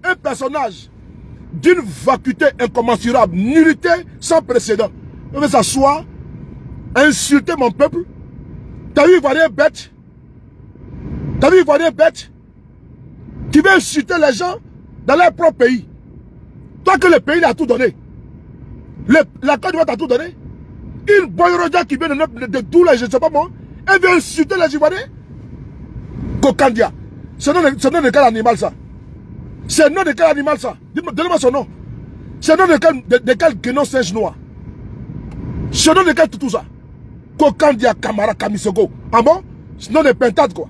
A: Un personnage d'une vacuité incommensurable, nullité sans précédent. Je vais s'asseoir, insulter mon peuple. T'as vu Ivoirien bête? T'as vu Ivoirien bête? Tu veux insulter les gens dans leur propre pays. Toi que le pays a tout donné. La Côte d'Ivoire t'a tout donné. Une boyroja qui vient de tout là, je ne sais pas moi, elle vient insulter les Ivoiriens. Kokandia. C'est le nom de quel animal ça? C'est le nom de quel animal ça? Donnez-moi son nom. C'est le nom de quel guénon singe noir? C'est le nom de quel tout ça? Kokandia Kamara Kamisogo. Ah bon? C'est le nom de pentade quoi.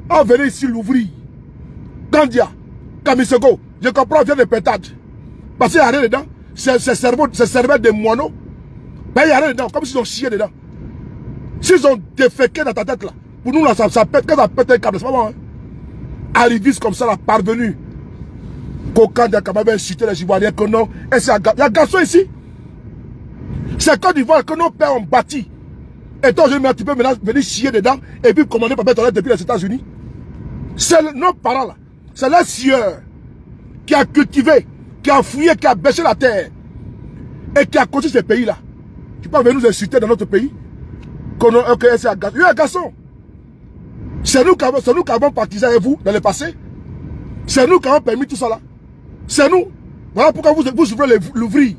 A: Ah, venez ici l'ouvrir. Kandia Kamisogo. Je comprends, vient de pentade. Parce qu'il n'y a rien dedans. C'est cervelle de moineaux. Ben, il n'y a rien dedans. Comme s'ils ont chié dedans. S'ils ont déféqué dans ta tête là. Pour nous là, ça pète. Quand ça pète un câble, c'est pas bon. Hein? Arriviste comme ça là, parvenu. Kokandia Kamara insulter les Ivoiriens que non. Et il y a un garçon ici. C'est Côte d'Ivoire que nos pères ont bâti. Et toi, tu peux maintenant venir chier dedans et puis commander par Bétolette depuis les États-Unis. C'est nos parents là. C'est leur sieur qui a cultivé, qui a fouillé, qui a bêché la terre et qui a construit ce pays là. Tu peux venir nous insulter dans notre pays. Ok, c'est un garçon. Il y a un garçon. C'est nous qui avons partisé avec vous dans le passé. C'est nous qui avons permis tout ça là. C'est nous. Voilà pourquoi vous ouvrez l'ouvrir.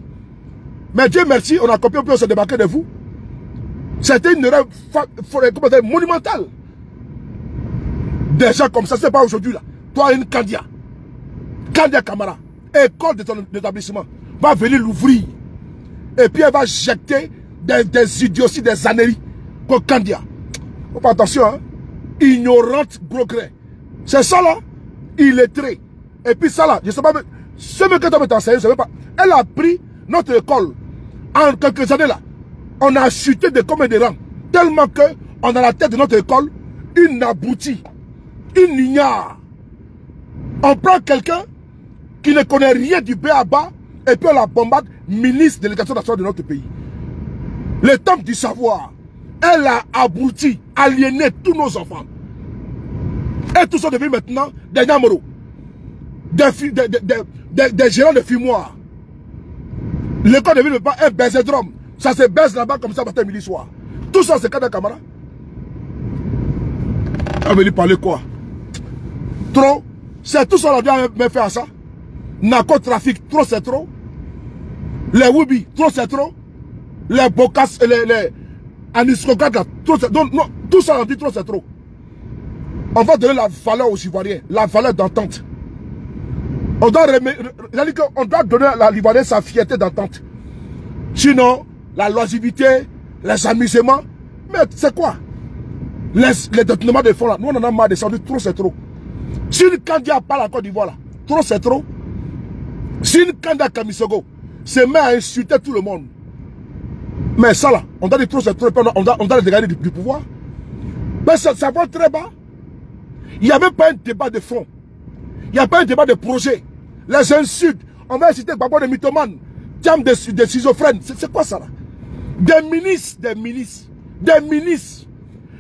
A: Mais Dieu merci, on a compris, on peut se débarquer de vous. C'était une erreur monumentale. Des gens comme ça, c'est pas aujourd'hui là. Toi, une Kandia Kamara, école de ton établissement, va venir l'ouvrir. Et puis elle va jeter des idioties, des âneries. Comme Kandia. Faut pas attention, hein. Ignorante progrès. C'est ça là, illettré. Et puis ça là, je sais pas, ce que tu m'as enseigné, je sais pas. Elle a pris notre école. En quelques années là, on a chuté de combien de rangs. Tellement que on a la tête de notre école une abrutie, une ignare. On prend quelqu'un qui ne connaît rien du B à bas et puis on la bombarde ministre de l'éducation nationale de notre pays. Le temple du savoir, elle a abruti, aliéné tous nos enfants. Et tous sont devenus maintenant des Namoro, des gérants de fumoirs. L'école ne devient pas un baiser-drum. Ça se baise là-bas comme ça matin, midi, soir. Tout ça, c'est Kandia Kamara. On va lui parler quoi? Trop. C'est tout ça, on doit me faire ça. Narcotrafic, trop c'est trop. Les Wubi, trop c'est trop. Les Bocas, les Aniscocates, trop c'est trop. Non, tout ça, on dit trop c'est trop. On va donner la valeur aux Ivoiriens, la valeur d'entente. On doit donner à l'Ivoirien sa fierté d'entente. Sinon, la loisibilité, les amusements, mais c'est quoi? Les détournements de fonds là, nous on en a marre descendu, trop c'est trop. Si une Kandia parle à Côte d'Ivoire là, trop c'est trop. Si une Kandia Kamisogo se met à insulter tout le monde, mais ça là, on doit dire trop c'est trop, on doit les dégager du pouvoir. Mais ça va très bas. Il n'y avait pas un débat de fond. Il n'y a pas un débat de projet. Les insultes, on va inciter Babo de mythomanes, Tiam de schizophrènes. C'est quoi ça là? Des ministres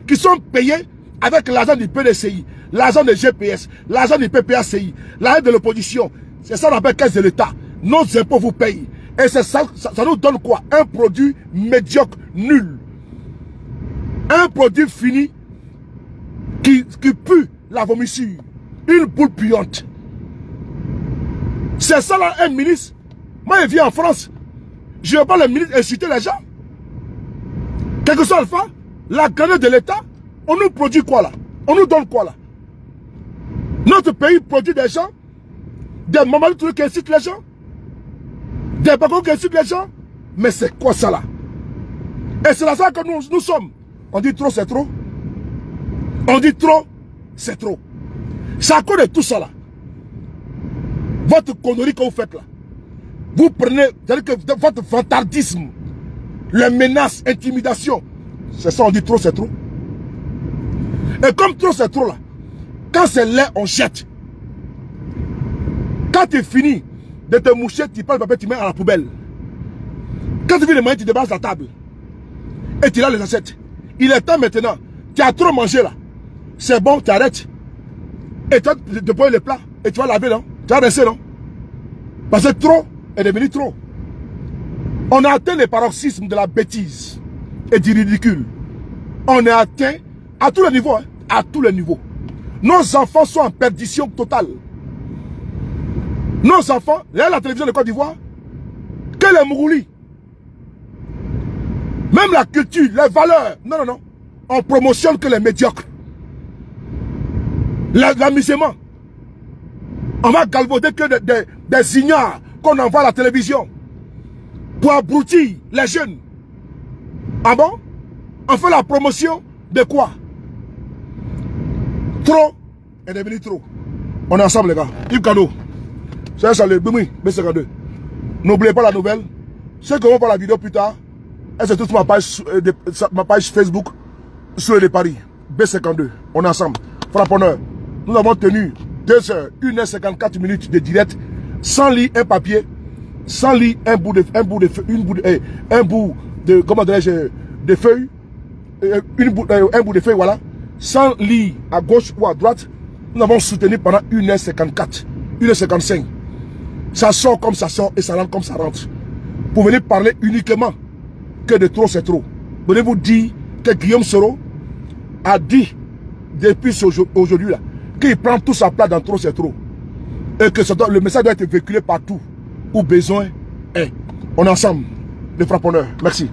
A: qui sont payés avec l'argent du PDCI, l'argent du GPS, l'argent du PPACI, l'argent de l'opposition. C'est ça qu'on appelle caisse de l'État. Nos impôts vous payent. Et ça nous donne quoi? Un produit médiocre, nul. Un produit fini qui pue la vomissure. Une boule puante. C'est ça là, un ministre. Moi, je viens en France. Je ne veux pas le ministre insulter les gens. Quel que soit le fait, la grandeur de l'État, on nous produit quoi là? On nous donne quoi là? Notre pays produit des gens, des Mamadou Touré qui incitent les gens, des Bako qui incitent les gens. Mais c'est quoi ça là? Et c'est là ça que nous sommes. On dit trop, c'est trop. On dit trop, c'est trop. C'est à cause de tout ça là. Votre connerie que vous faites là. Vous prenez, c'est-à-dire que votre vantardisme, les menaces, intimidation, c'est ça, on dit trop, c'est trop. Et comme trop, c'est trop là, quand c'est laid, on jette. Quand tu finis de te moucher, tu prends le papier, tu mets à la poubelle. Quand tu finis de manger, tu débarrasses la table. Et tu as les assiettes. Il est temps maintenant, tu as trop mangé là. c'est bon, tu arrêtes. Et toi, tu te prends les plats. Et tu vas laver, non? Tu vas baisser, non? Parce que trop est devenu trop. On a atteint les paroxysmes de la bêtise et du ridicule. On est atteint à tous les niveaux, hein, à tous les niveaux. Nos enfants sont en perdition totale. Nos enfants, regardez la télévision de Côte d'Ivoire, que les Mouroulis, même la culture, les valeurs, non, non, non, on promotionne que les médiocres. L'amusement. On va galvauder que des ignares qu'on envoie à la télévision pour abrutir les jeunes. Ah bon? On fait la promotion de quoi? Trop est devenu trop. On est ensemble, les gars. Yves Kado. C'est un salut. Bimi, B52. N'oubliez pas la nouvelle. Ceux qui vont voir la vidéo plus tard, c'est toute ma page Facebook sur les paris. B52. On est ensemble. Frapponneur. Nous avons tenu 2 heures, 1h54 minutes de direct, sans lire un papier, sans lire un bout de comment dirais-je, de feuilles, un bout de feuille, voilà, sans lire à gauche ou à droite. Nous avons soutenu pendant 1h54, 1h55. Ça sort comme ça sort et ça rentre comme ça rentre. Pour venir parler uniquement que de trop c'est trop. Venez vous dire que Guillaume Soro a dit depuis aujourd'hui là qu'il prend tout sa place dans trop c'est trop. Et que le message doit être véhiculé partout où besoin est. On est ensemble, les frapponneurs. Merci.